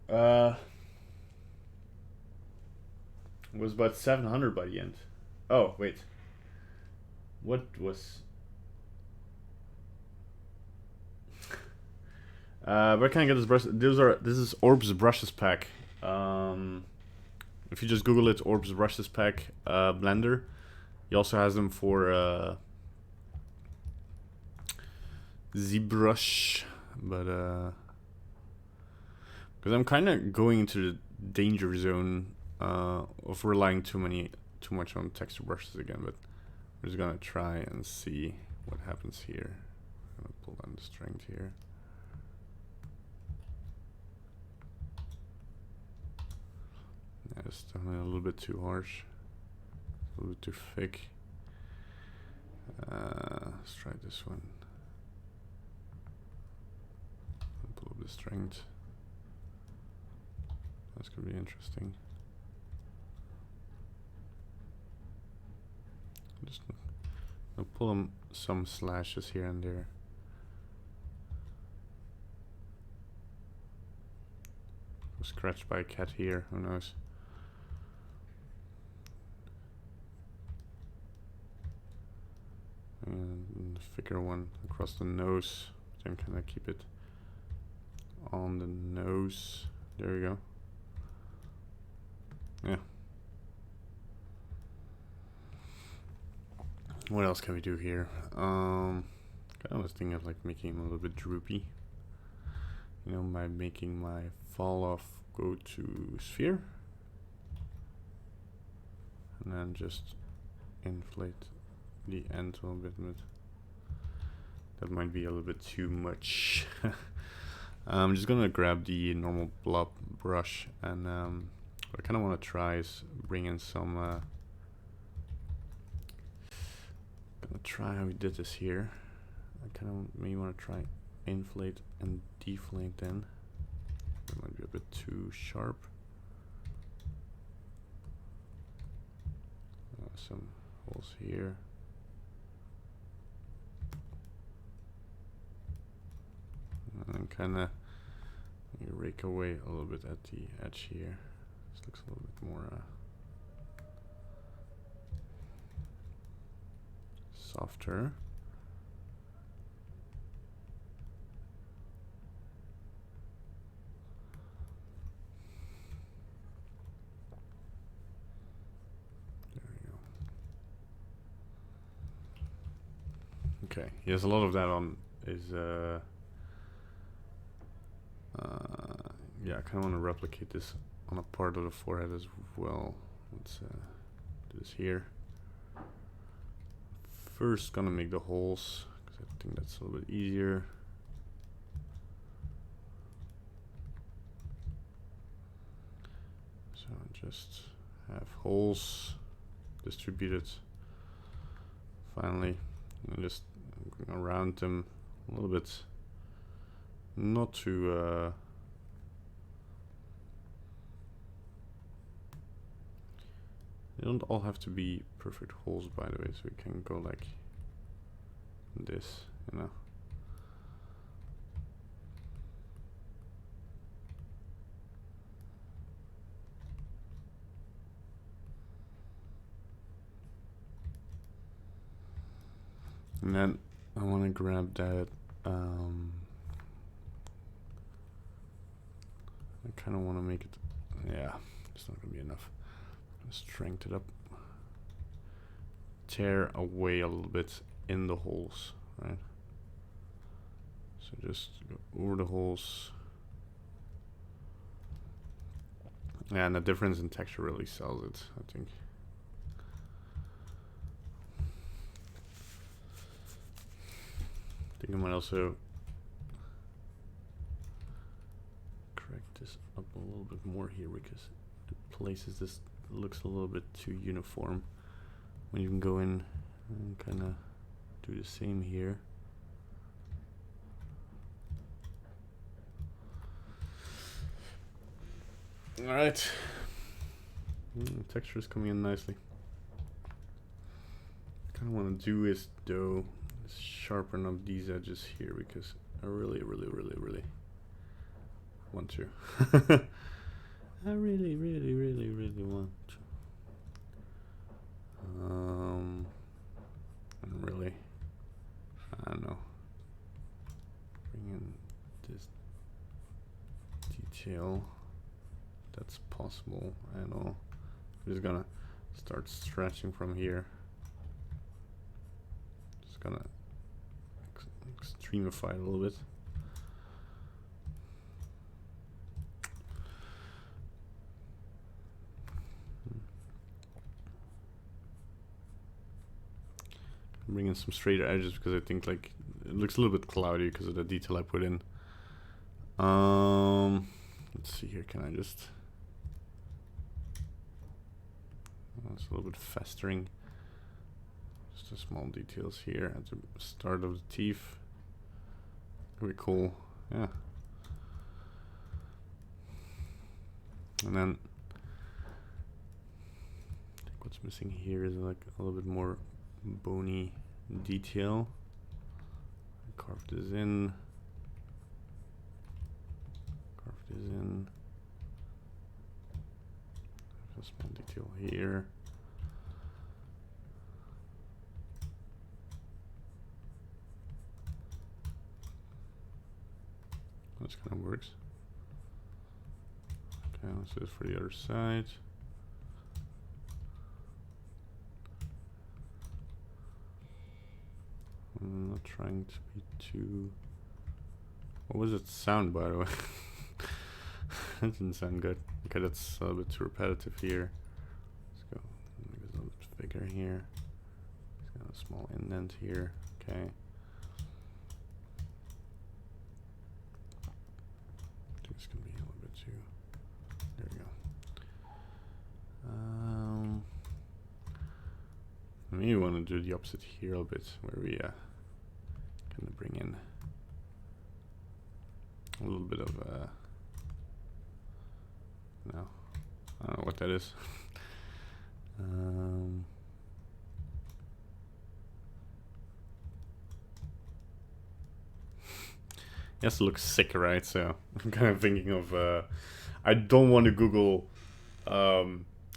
It was about 700 by the end. Oh, wait. What was... where can I get this brush? This is Orbs Brushes Pack. If you just Google it, Orbs Brushes Pack Blender. He also has them for ZBrush, but because I'm kind of going into the danger zone of relying too much on texture brushes again. But we're just gonna try and see what happens here. I'm gonna pull down the strength here. Yeah, it's definitely a little bit too harsh, a little bit too thick. Let's try this one. Pull up the strength. That's gonna be interesting. Just I'll pull some slashes here and there. Scratched by a cat here, who knows? And the thicker one across the nose. Then can I keep it on the nose? There we go. Yeah. What else can we do here? I was thinking of like making him a little bit droopy. You know, by making my fall off go to sphere. And then just inflate the end a little bit. That might be a little bit too much. I'm just gonna grab the normal blob brush and what I kind of want to try is bring in some. Gonna try how we did this here. I kind of maybe want to try inflate and deflate then. That might be a bit too sharp. Some holes here. And then kind of rake away a little bit at the edge here. This looks a little bit more softer. Okay, yes, a lot of that on is yeah, I kind of want to replicate this on a part of the forehead as well. Let's do this here. First, gonna make the holes because I think that's a little bit easier. So just have holes distributed finally, and just going around them a little bit, not too they don't all have to be perfect holes, by the way, so we can go like this, you know. And then I want to grab that, I kind of want to make it, yeah, it's not going to be enough. Strengthen it up, tear away a little bit in the holes, right? So just go over the holes. Yeah, and the difference in texture really sells it, I think. I might also correct this up a little bit more here, because the places this looks a little bit too uniform, when you can go in and kind of do the same here. All right, texture is coming in nicely. Kind of want to do is though sharpen up these edges here, because I really want to. I really want to. And really, I don't know, bring in this detail. That's possible. I don't know. I'm just gonna start stretching from here. Just gonna extremify it a little bit. Bring in some straighter edges, because I think like it looks a little bit cloudy because of the detail I put in. Let's see here. Can I just? It's a little bit festering. Just the small details here at the start of the teeth. Pretty cool, yeah. And then I think what's missing here is like a little bit more bony detail. Carve this in. Carve this in. There's a small detail here. This kind of works. Okay, let's do it for the other side. I'm not trying to be too... What was it sound, by the way? That didn't sound good. Okay, that's a little bit too repetitive here. Let's go make it a little bit bigger here. It's got a small indent here. Okay. I think it's gonna be a little bit too... There we go. Maybe want to do the opposite here a little bit, where we kind of bring in a little bit of no, I don't know what that is. It has to look sick, right? So I'm kind of thinking of I don't want to Google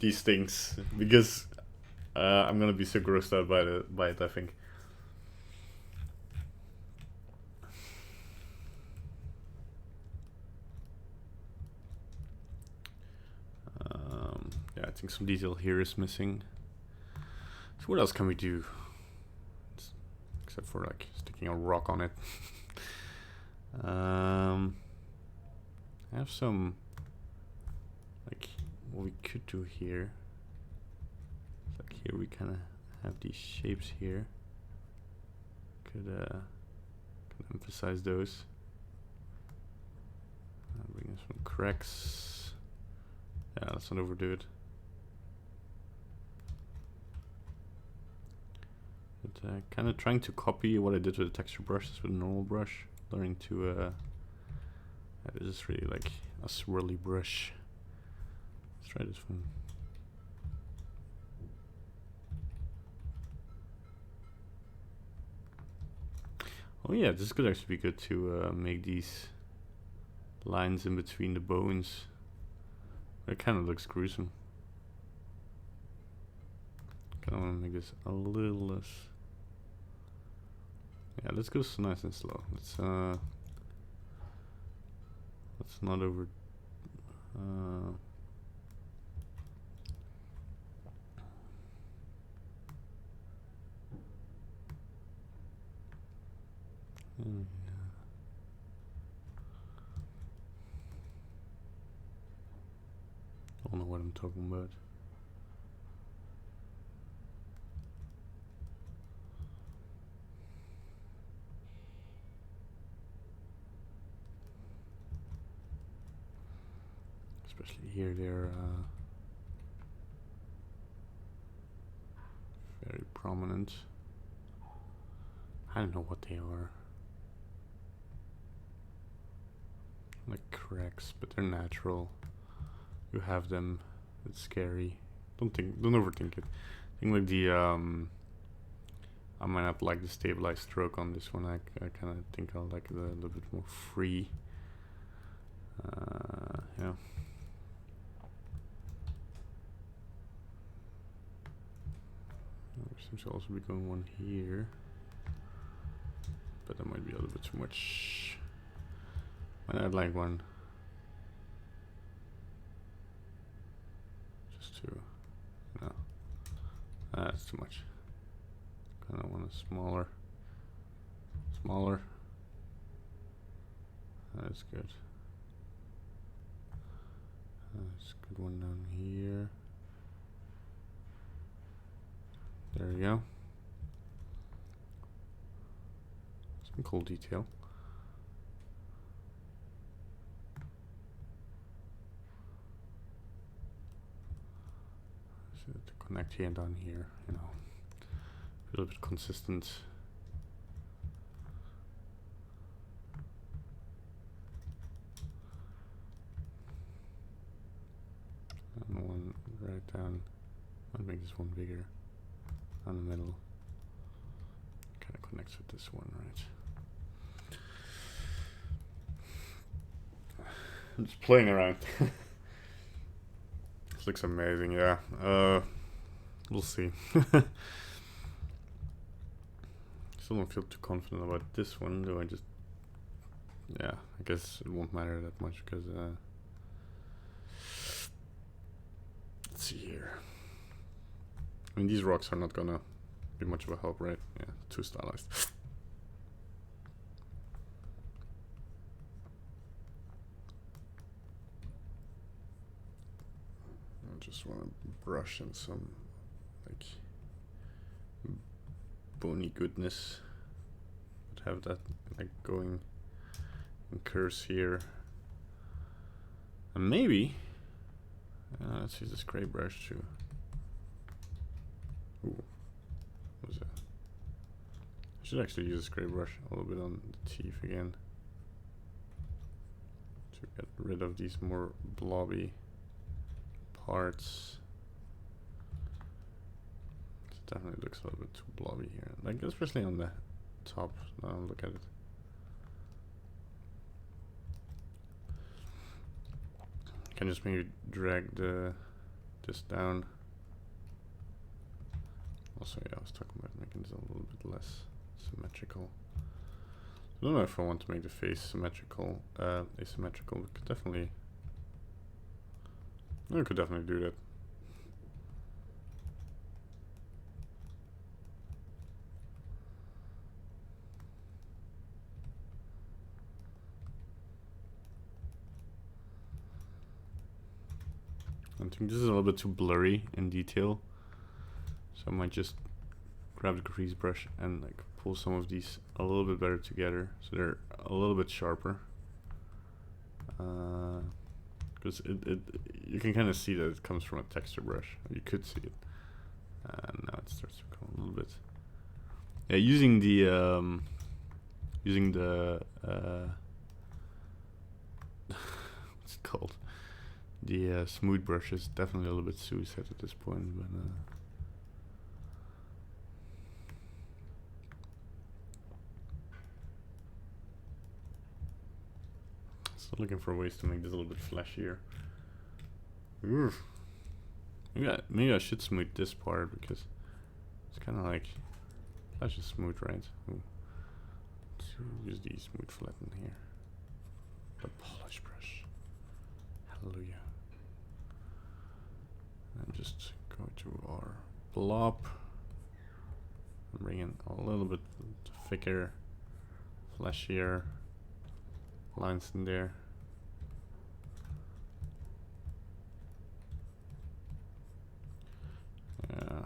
these things, because I'm gonna be so grossed out by it, I think. Yeah, I think some detail here is missing. So what else can we do? Let's except for like sticking a rock on it. I have some, like, what we could do here. Like here we kind of have these shapes here. Could emphasize those. Bring in some cracks. Yeah, let's not overdo it. But kind of trying to copy what I did with the texture brushes with a normal brush. Learning to this is really like a swirly brush. Let's try this one. Oh yeah, this could actually be good to make these lines in between the bones. It kind of looks gruesome. Kind of want to make this a little less. Yeah, let's go nice and slow. Let's not over. Yeah. I don't know what I'm talking about. Especially here, they're very prominent. I don't know what they are. Like cracks, but they're natural. You have them. It's scary. Don't overthink it. I think like the I might not like the stabilized stroke on this one. I kind of think I'll like it a little bit more free. Yeah. There seems to also be going one here, but that might be a little bit too much. Might add like one, just to, no, that's too much. Kind of want a smaller. That's good. That's a good one down here. There we go. Some cool detail. So to connect here and down here, you know, a little bit consistent. And one right down. I'll make this one bigger. On the middle. Kind of connects with this one, right? I'm just playing around. This looks amazing, yeah. We'll see. Still don't feel too confident about this one, though. Yeah, I guess it won't matter that much because let's see here. I mean, these rocks are not gonna be much of a help, right? Yeah, too stylized. I just want to brush in some, like, bony goodness. But have that, like, going in curves here. And maybe, let's use this gray brush too. Ooh, what was that? I should actually use this gray brush a little bit on the teeth again to get rid of these more blobby parts. It definitely looks a little bit too blobby here, like especially on the top. Now look at it. Can just maybe drag this down. Also, yeah, I was talking about making this a little bit less symmetrical. I don't know if I want to make the face symmetrical, asymmetrical. We could definitely. We could definitely do that. I think this is a little bit too blurry in detail, so I might just grab the grease brush and like pull some of these a little bit better together, so they're a little bit sharper. Because you can kind of see that it comes from a texture brush. You could see it. Now it starts to go a little bit. Yeah, using the what's it called? The smooth brush is definitely a little bit suicide at this point, but still looking for ways to make this a little bit flashier. Oof. Maybe I should smooth this part because it's kind of like flash is smooth, right? Ooh. Let's use the smooth flatten here. The polish brush. Hallelujah. And just go to our blob. Bring in a little bit thicker, flashier lines in there. Yeah.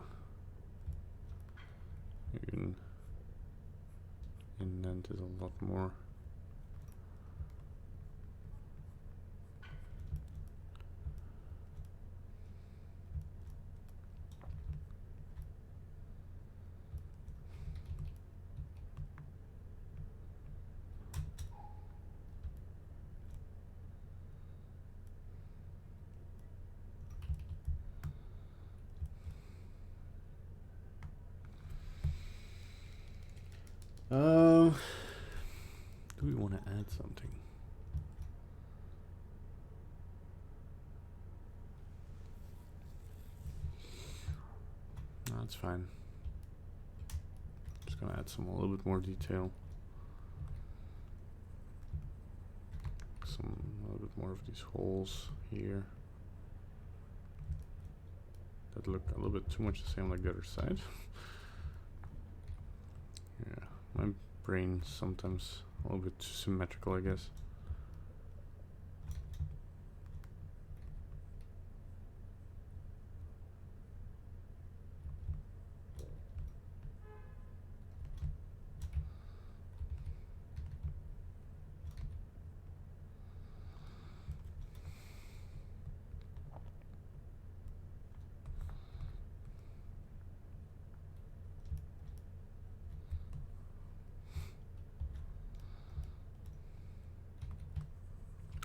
Even indent is a lot more. Do we want to add something? No, that's fine. Just gonna add a little bit more detail. A little bit more of these holes here. That look a little bit too much the same like the other side. Yeah, my brain sometimes a little bit too symmetrical, I guess.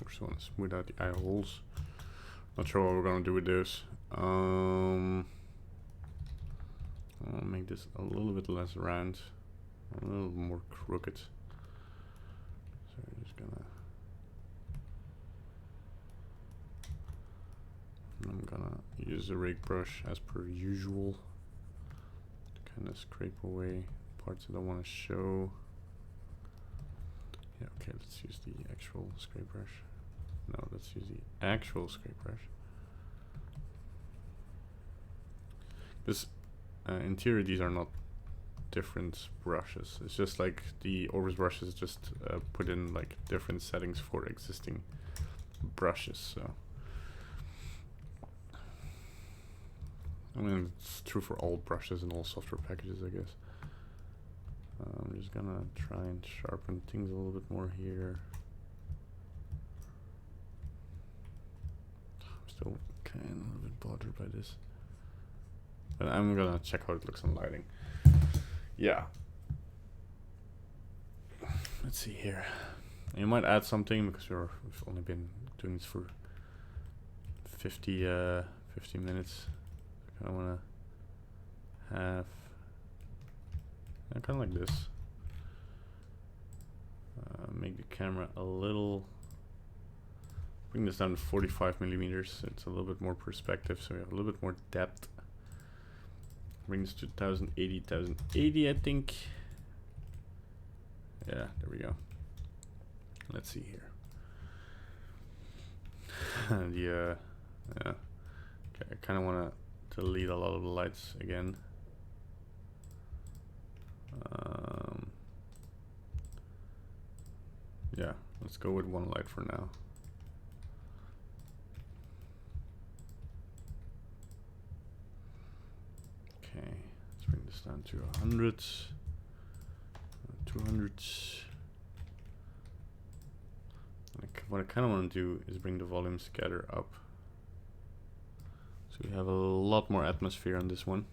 Just want to smooth out the eye holes. Not sure what we're gonna do with this. I'll make this a little bit less round, a little more crooked. So I'm just gonna use the rake brush as per usual to kind of scrape away parts that I want to show. Yeah, okay, let's use the actual scrape brush. No, let's use the actual scrape brush. This in theory, these are not different brushes. It's just like the Orbis brushes just put in like different settings for existing brushes. So I mean, it's true for all brushes and all software packages, I guess. I'm just gonna try and sharpen things a little bit more here. I'm still kind of a little bit bothered by this, but I'm gonna check how it looks on lighting. Yeah. Let's see here. You might add something because we've only been doing this for 50 minutes. I kind of want to have kind of like this. Make the camera a little. Bring this down to 45 millimeters. So it's a little bit more perspective, so we have a little bit more depth. Bring this to 1080, I think. Yeah, there we go. Let's see here. Yeah. Okay, I kind of want to delete a lot of the lights again. Yeah, let's go with one light for now. down to 100, 200. What I kind of want to do is bring the volume scatter up, so we have a lot more atmosphere on this one.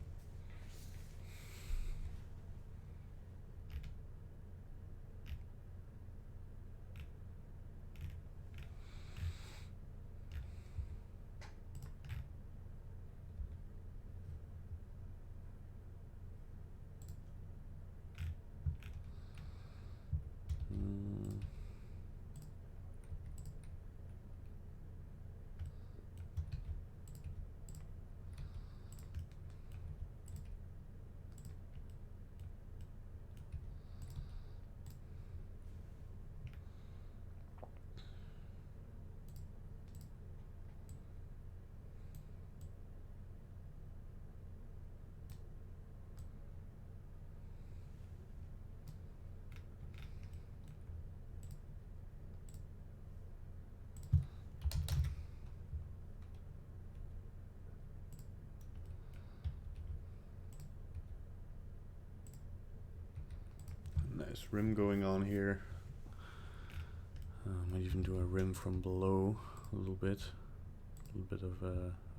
Nice rim going on here. Might even do a rim from below a little bit. A little bit of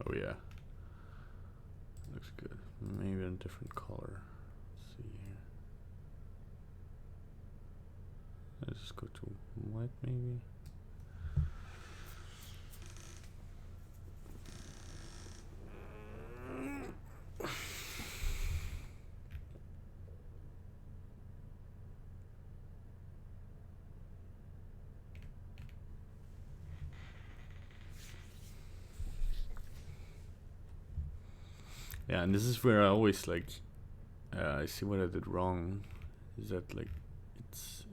oh yeah. Looks good. Maybe a different color. Let's see here. Let's just go to white maybe. Yeah, and this is where I always like I see what I did wrong, is that like it's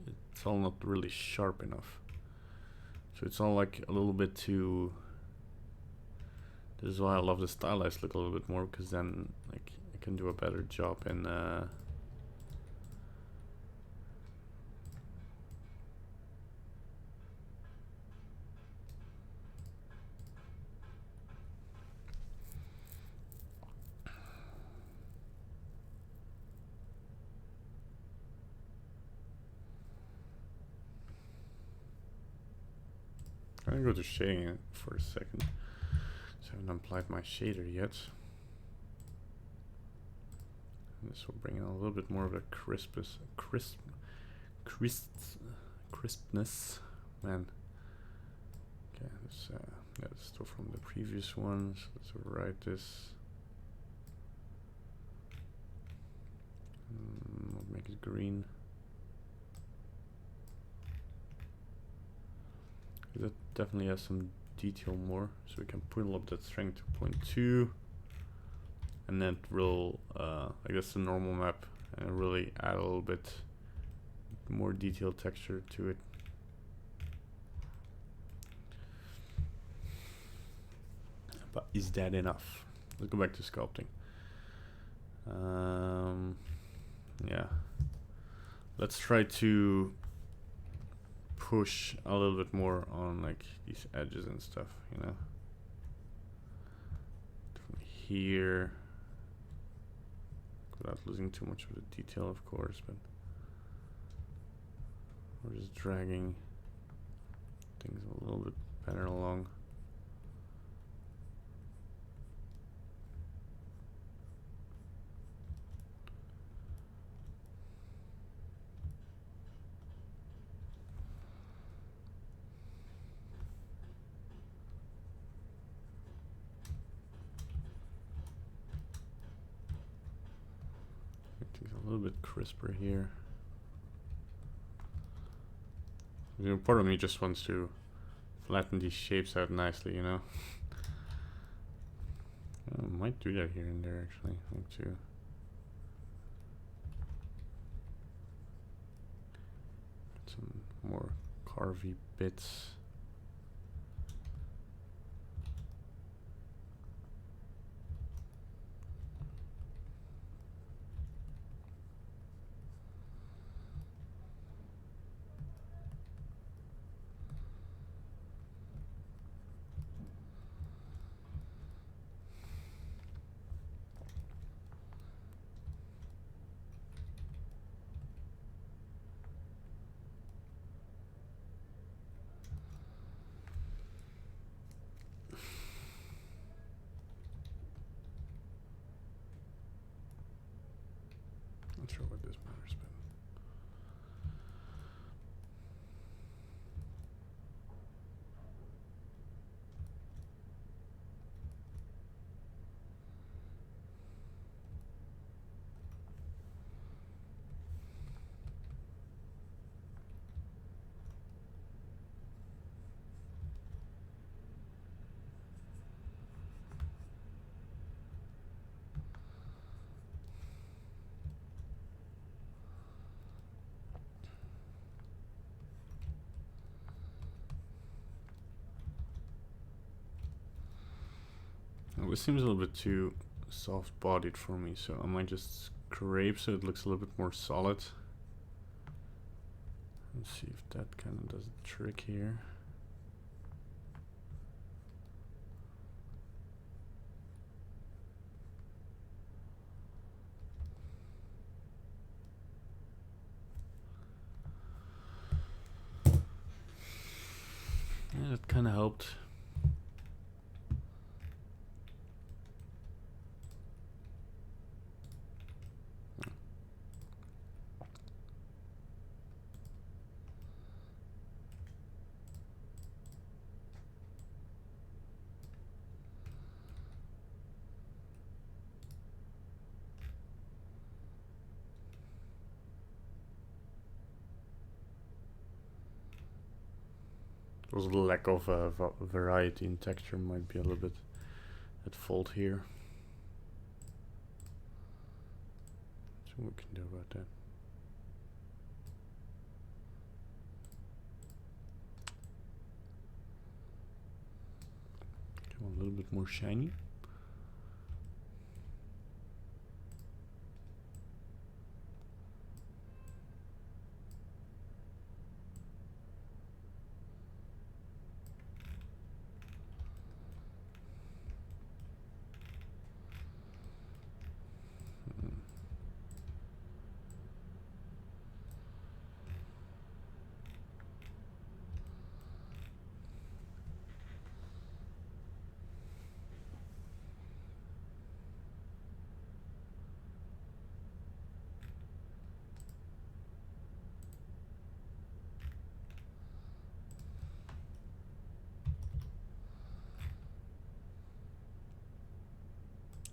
all not really sharp enough. So it's all like a little bit too. This is why I love the stylized look a little bit more, because then like I can do a better job in I'm gonna go to shading it for a second. So I haven't applied my shader yet. And this will bring in a little bit more of a crispness, man. Okay, this yeah, this is still from the previous one. So let's overwrite this. I'll make it green. That definitely has some detail more, so we can pull up that strength to 0.2, and then we'll I guess the normal map, and really add a little bit more detailed texture to it. But is that enough? Let's go back to sculpting. Yeah, let's try to push a little bit more on like these edges and stuff, you know. From here, without losing too much of the detail, of course, but we're just dragging things a little bit better along. A little bit crisper here. You know, part of me just wants to flatten these shapes out nicely, you know. I might do that here and there actually. I think too. Some more carvy bits. it seems a little bit too soft-bodied for me, so I might just scrape so it looks a little bit more solid. Let's see if that kind of does the trick here. Yeah, that kind of helped. Also, the lack of variety in texture might be a little bit at fault here. So what we can do about that? Come on, a little bit more shiny.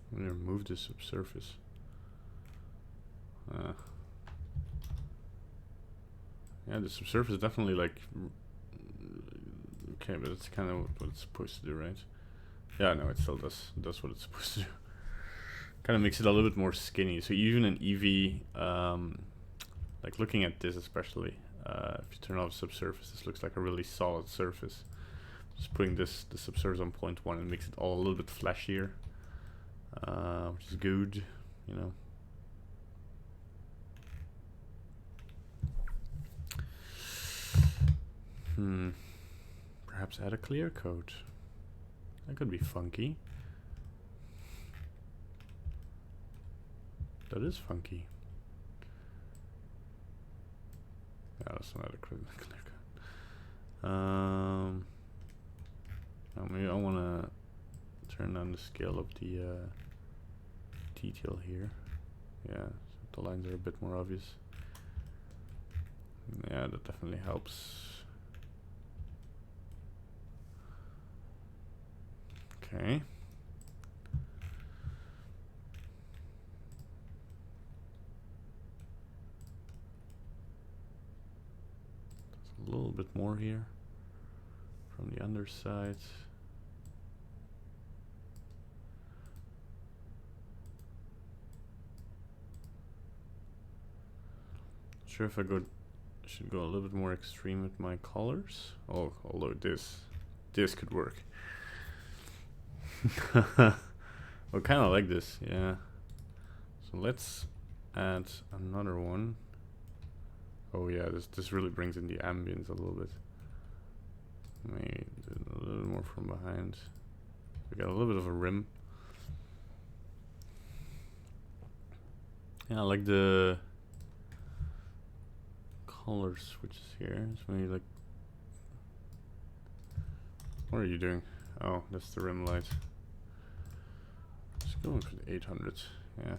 I'm gonna remove the subsurface. Yeah, the subsurface is definitely like okay, but it's kind of what it's supposed to do, right? Yeah, no, it still does what it's supposed to do. Kind of makes it a little bit more skinny. So even an EV, like looking at this especially, if you turn off subsurface, this looks like a really solid surface. Just putting the subsurface on 0.1 and makes it all a little bit flashier, which is good, you know. Perhaps add a clear coat. That could be funky. That is funky. Yeah, that's not a clear coat. Now maybe I want to turn down the scale of the detail here. Yeah, so the lines are a bit more obvious. Yeah, that definitely helps. Okay. There's a little bit more here from the underside. Not sure if I should go a little bit more extreme with my colors. Oh, although this could work. I kind of like this, yeah. So let's add another one. Oh yeah, this really brings in the ambience a little bit. Maybe do a little more from behind. We got a little bit of a rim. Yeah, I like the color switches here. So maybe like, what are you doing? Oh, that's the rim light. Let's go for the 800. Yeah.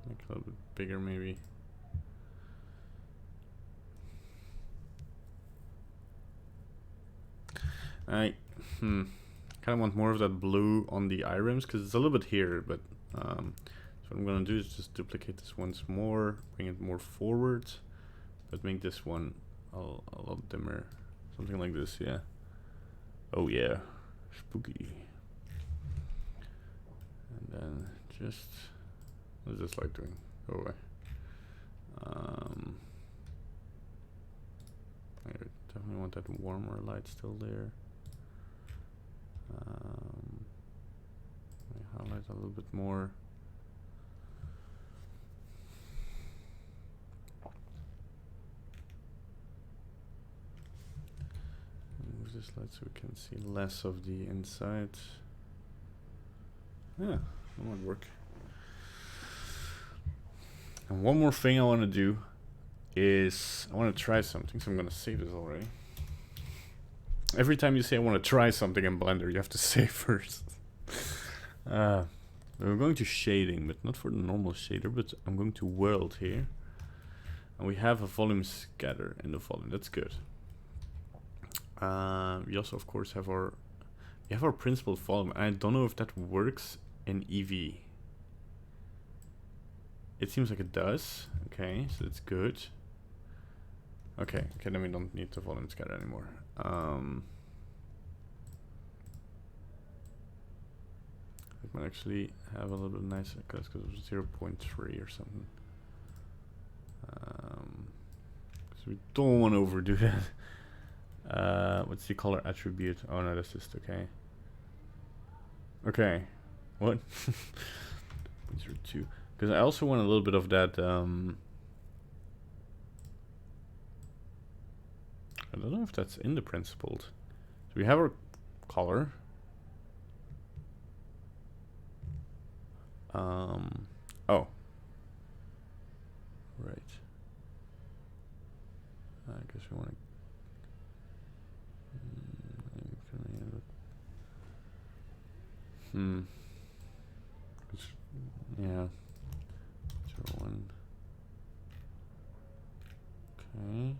Make it a little bit bigger, maybe. I kind of want more of that blue on the eye rims because it's a little bit here, but so what I'm gonna do is just duplicate this once more, bring it more forward, but make this one a lot dimmer, something like this. Yeah. Oh yeah, spooky. And then just, what is this light doing? Go away. I definitely want that warmer light still there. that a little bit more. Move this light so we can see less of the inside. Yeah, that might work. And one more thing I want to do is I want to try something, so I'm going to save this already. Every time you say I want to try something in Blender, you have to save first. We're going to shading, but not for the normal shader, but I'm going to world here. And we have a volume scatter in the volume, that's good. We also of course have our principled volume. I don't know if that works in EV. It seems like it does. Okay, so that's good. Okay, then we don't need the volume scatter anymore. It might actually have a little bit nicer because it was 0.3 or something. Because we don't want to overdo that. What's the color attribute? Oh no, that's just okay. Okay, what? 0.02. Because I also want a little bit of that. I don't know if that's in the principled. So we have our color. Oh. Right. I guess we want to. Yeah. 1. Okay.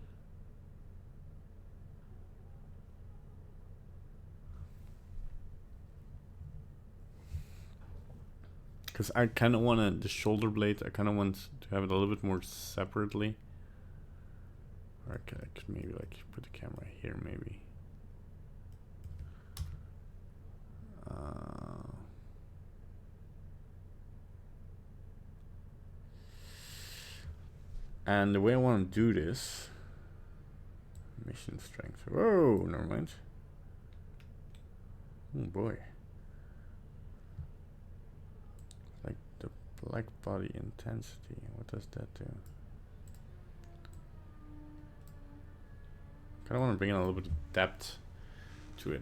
Because I kind of want the shoulder blade, I kind of want to have it a little bit more separately. Or I could maybe like put the camera here maybe. And the way I want to do this, mission strength. Whoa, never mind. Oh boy. Like the black body intensity. What does that do? Kind of want to bring in a little bit of depth to it.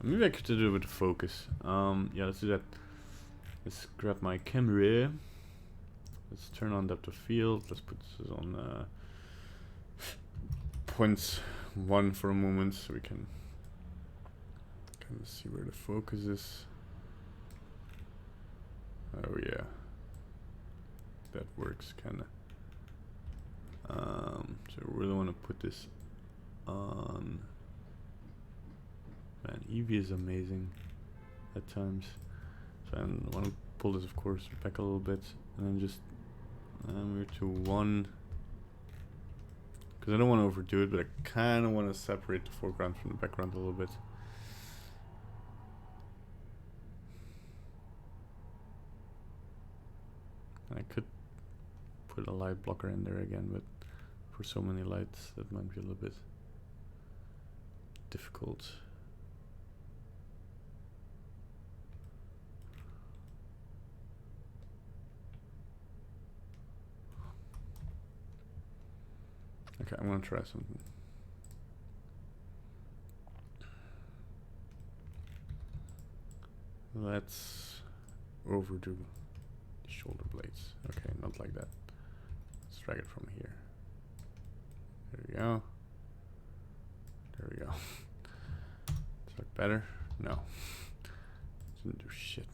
Maybe I could do it with focus. Yeah, let's do that. Let's grab my camera. Let's turn on depth of field. Let's put this on 0.1 for a moment so we can kind of see where the focus is. Oh yeah, that works kind of. So we really want to put this on. Man, Eevee is amazing at times. So I want to pull this, of course, back a little bit, and then just move to 1. Because I don't want to overdo it, but I kind of want to separate the foreground from the background a little bit. And I could put a light blocker in there again, but for so many lights, that might be a little bit difficult. Okay, I'm gonna try something. Let's overdo the shoulder blades. Okay, not like that. Let's drag it from here. There we go. There we go. Does it look better? No. Didn't do shit.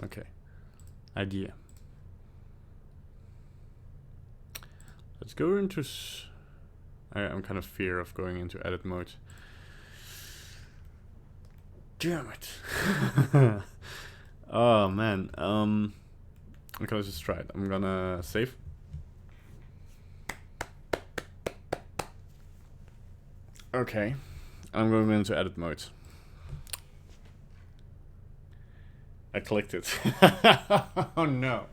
Okay. Idea. Let's go into. I'm kind of fear of going into edit mode. Damn it. Oh man. Okay, let's just try it. I'm gonna save. Okay. I'm going into edit mode. I clicked it. Oh no.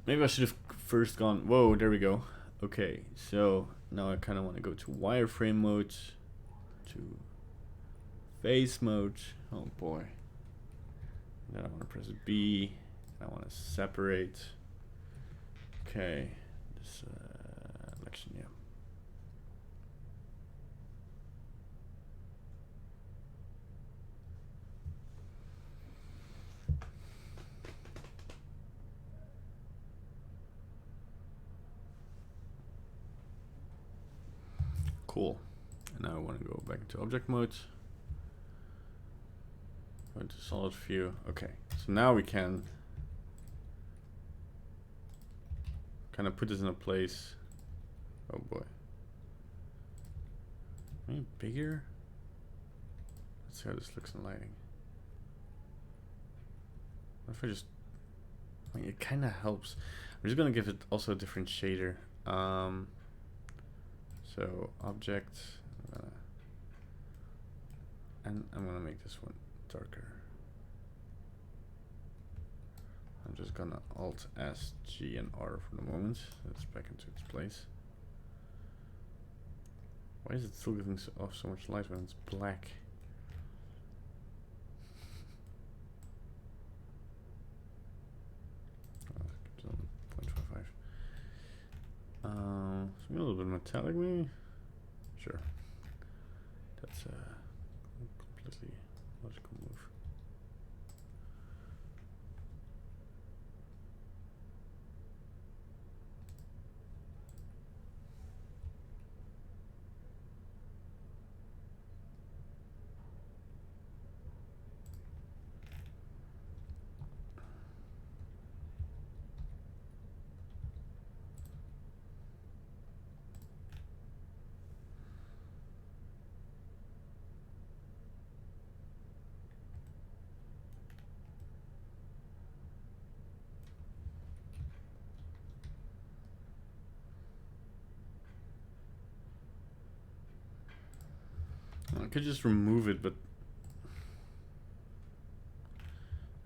Maybe I should have first gone. Whoa, there we go. Okay, so now I kind of want to go to wireframe mode, to face mode. Oh boy. Then I want to press B. I want to separate. Okay, this election, yeah. Cool. And now I want to go back into object mode. Go into solid view. Okay, so now we can kind of put this in a place. Oh boy. Maybe bigger? Let's see how this looks in lighting. What if I just, I mean, it kind of helps. I'm just gonna give it also a different shader. So object, and I'm gonna make this one darker. I'm just gonna Alt S, G, and R for the moment. It's back into its place. Why is it still giving off so much light when it's black? Oh, 0.55. So a little bit metallic, maybe. Sure. That's a completely logical move. I could just remove it, but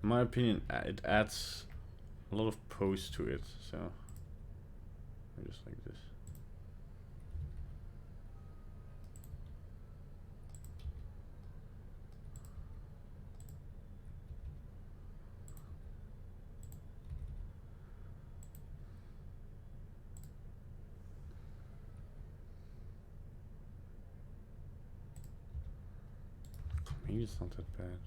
in my opinion, it adds a lot of pose to it, so I just like this. Maybe it's not that bad.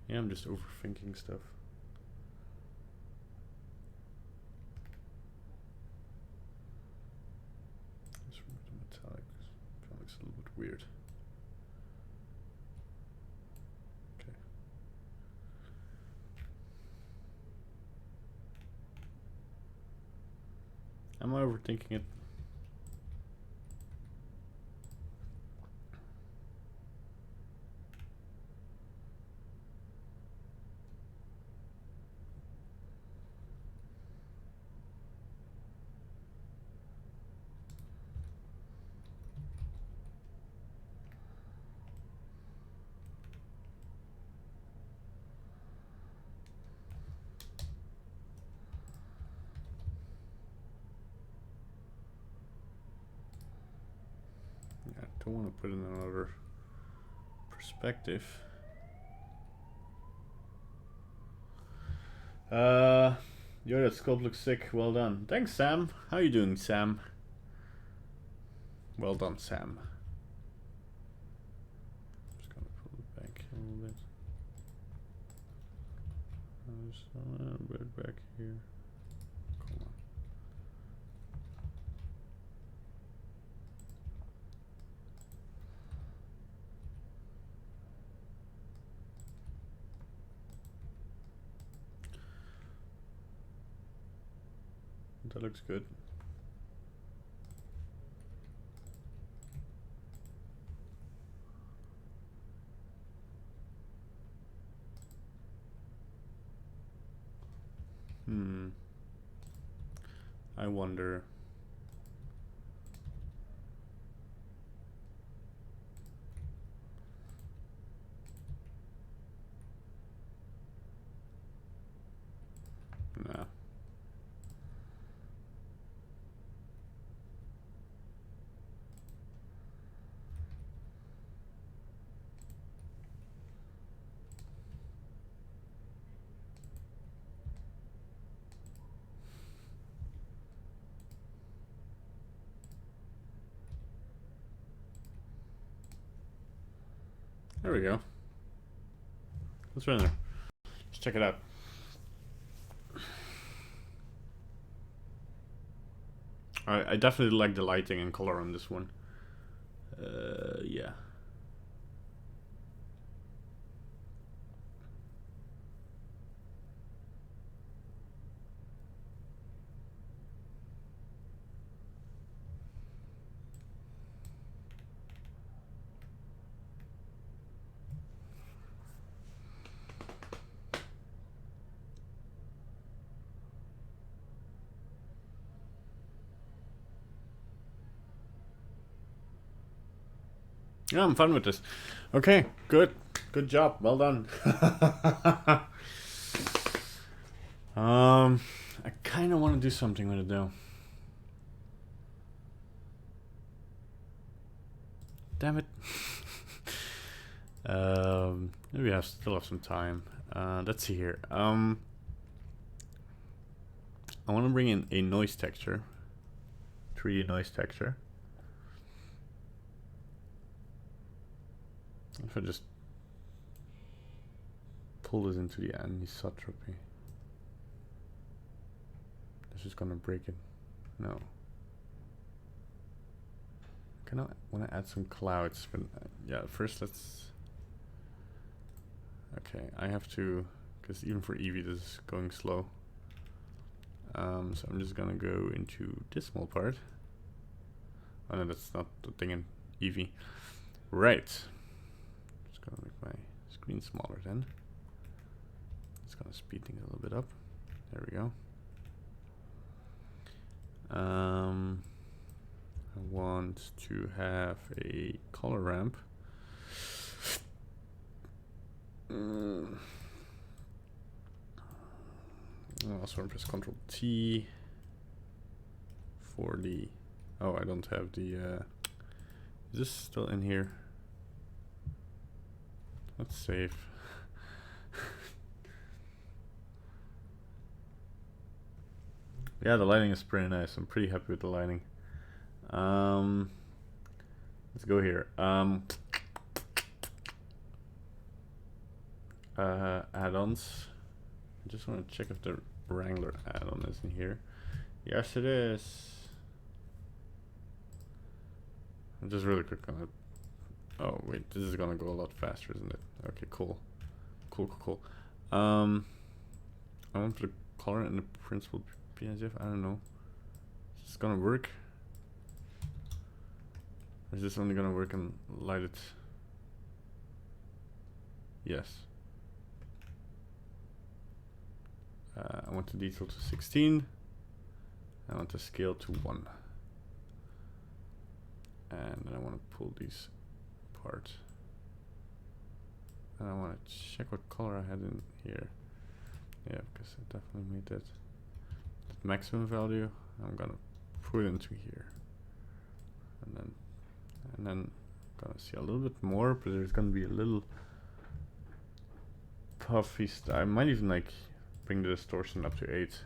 Yeah, I'm just overthinking stuff. Let's remove the metallic. Kind of looks a little bit weird. Okay. Am I overthinking it? I don't want to put in another perspective. Yo, that sculpt looks sick. Well done. Thanks, Sam. How you doing, Sam? Well done, Sam. Just gonna pull it back a little bit. Just a little bit back here. Come on. That looks good. I wonder. Nah. There we go. Let's run there. Let's check it out. I definitely like the lighting and color on this one. Yeah. Yeah, I'm fine with this. Okay, good. Good job. Well done. I kind of want to do something with it though. Damn it. Maybe I still have some time. Let's see here. I want to bring in a noise texture. 3D noise texture. If I just pull this into the anisotropy, this is gonna break it. No. I kind of want to add some clouds, but yeah, first let's. Okay, I have to, because even for Eevee this is going slow. So I'm just gonna go into this small part. Oh no, that's not the thing in Eevee. Right. Just gonna make my screen smaller then. It's gonna speed things a little bit up. There we go. I want to have a color ramp. I also want to press Ctrl T for the. Oh, I don't have the. Is this still in here? Let's save. Yeah, the lighting is pretty nice. I'm pretty happy with the lighting. Let's go here. Add-ons. I just want to check if the Wrangler add-on is in here. Yes, it is. I'm just really quick on it. Oh wait, this is gonna go a lot faster, isn't it? Okay, cool. Cool. I want to put a color in the principal PNGF. I don't know. Is this gonna work? Or is this only gonna work and light it? Yes. I want the detail to 16. I want the scale to 1. And then I want to pull these apart. And I want to check what color I had in here. Yeah, because I definitely made that maximum value. I'm gonna put it into here. And then I'm gonna see a little bit more, but there's gonna be a little puffy stuff. I might even like bring the distortion up to 8.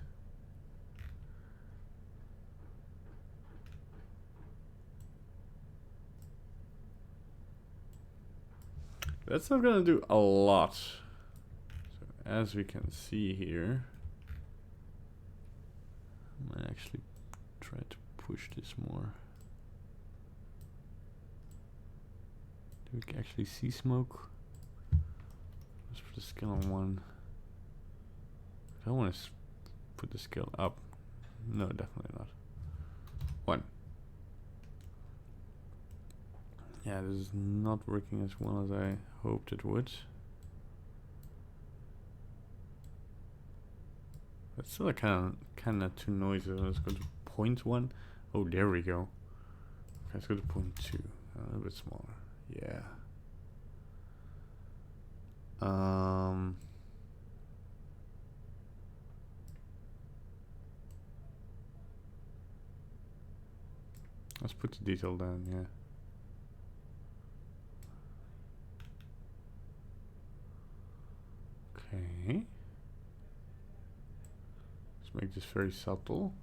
That's not gonna do a lot. So as we can see here, I might actually try to push this more. Do we actually see smoke? Let's put the scale on 1. I want to put the scale up. No, definitely not. 1. Yeah, this is not working as well as I hoped it would. That's still kind of too noisy. Let's go to 0.1. Oh, there we go. Okay, let's go to 0.2. A little bit smaller. Yeah. Let's put the detail down, yeah. Okay. Let's make this very subtle.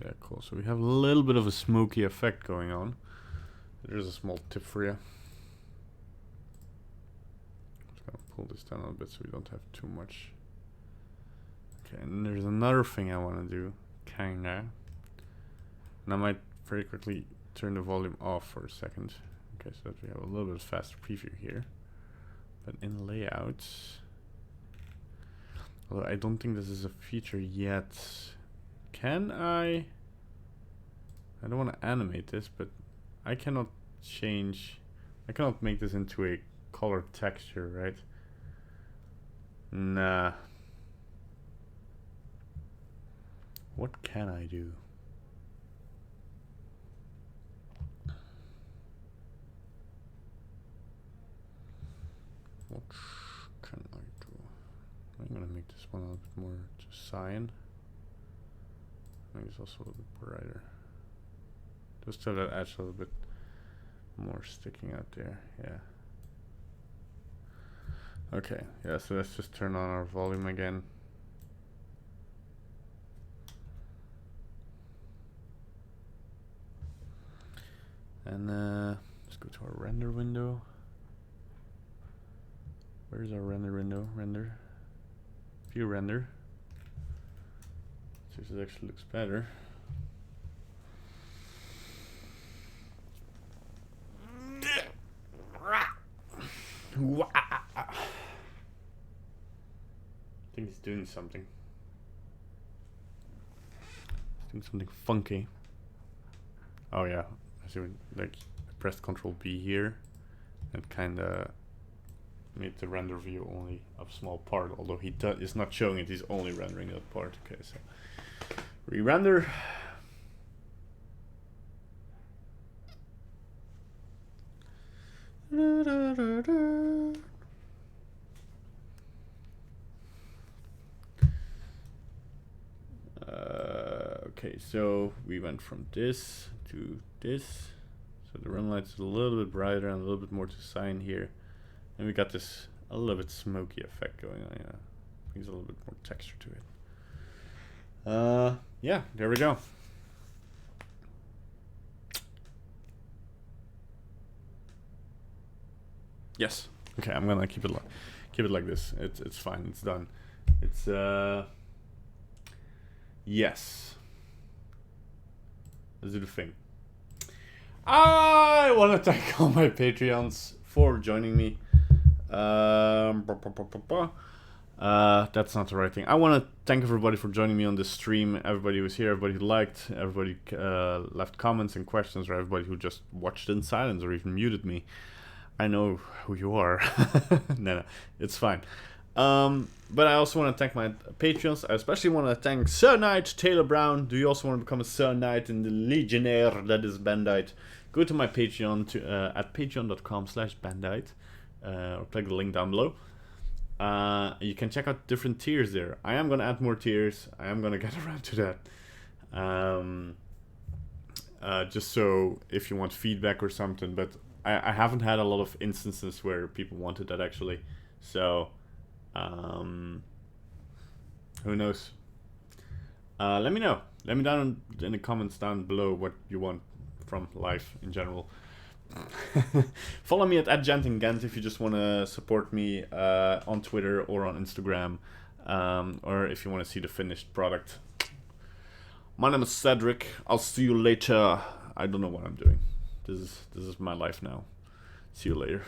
Yeah, cool. So we have a little bit of a smoky effect going on. There's a small tip for you. Just gonna pull this down a little bit so we don't have too much. Okay, and there's another thing I want to do, kinda. And I might very quickly turn the volume off for a second. Okay, so that we have a little bit faster preview here. But in layout, although I don't think this is a feature yet, can I don't want to animate this, but I cannot make this into a color texture, right? Nah. What can I do? What can I do? I'm gonna make this one a little bit more to cyan. Make this also a little bit brighter. Just so that adds a little bit more sticking out there, yeah. Okay, yeah, so let's just turn on our volume again. And let's go to our render window. Where's our render window? Render. View render. See if this actually looks better. I think he's doing something. He's doing something funky. Oh yeah, I see. Like I pressed Ctrl B here, and kind of made the render view only a small part. Although he is not showing it, he's only rendering that part. Okay, so re-render. Okay, so we went from this to this. So the run light's a little bit brighter and a little bit more to cyan here. And we got this a little bit smoky effect going on, yeah. Brings a little bit more texture to it. Yeah, there we go. Yes. Okay, I'm gonna keep it like this. It's fine. It's done. It's yes. Let's do the thing. I want to thank all my Patreons for joining me. That's not the right thing. I want to thank everybody for joining me on this stream. Everybody who was here, everybody who liked, everybody left comments and questions, or everybody who just watched in silence or even muted me. I know who you are. No, it's fine. But I also want to thank my Patreons. I especially want to thank Sir Knight, Taylor Brown. Do you also want to become a Sir Knight in the Legionnaire that is Bandite? Go to my Patreon at patreon.com/Bandite. Or click the link down below. You can check out different tiers there. I am going to add more tiers. I am going to get around to that. Just so if you want feedback or something. But I haven't had a lot of instances where people wanted that actually. So, who knows? Let me know. Let me know in the comments down below what you want from life in general. Follow me at @GentandGent if you just want to support me on Twitter or on Instagram, or if you want to see the finished product. My name is Cedric. I'll see you later. I don't know what I'm doing. This is my life now. See you later.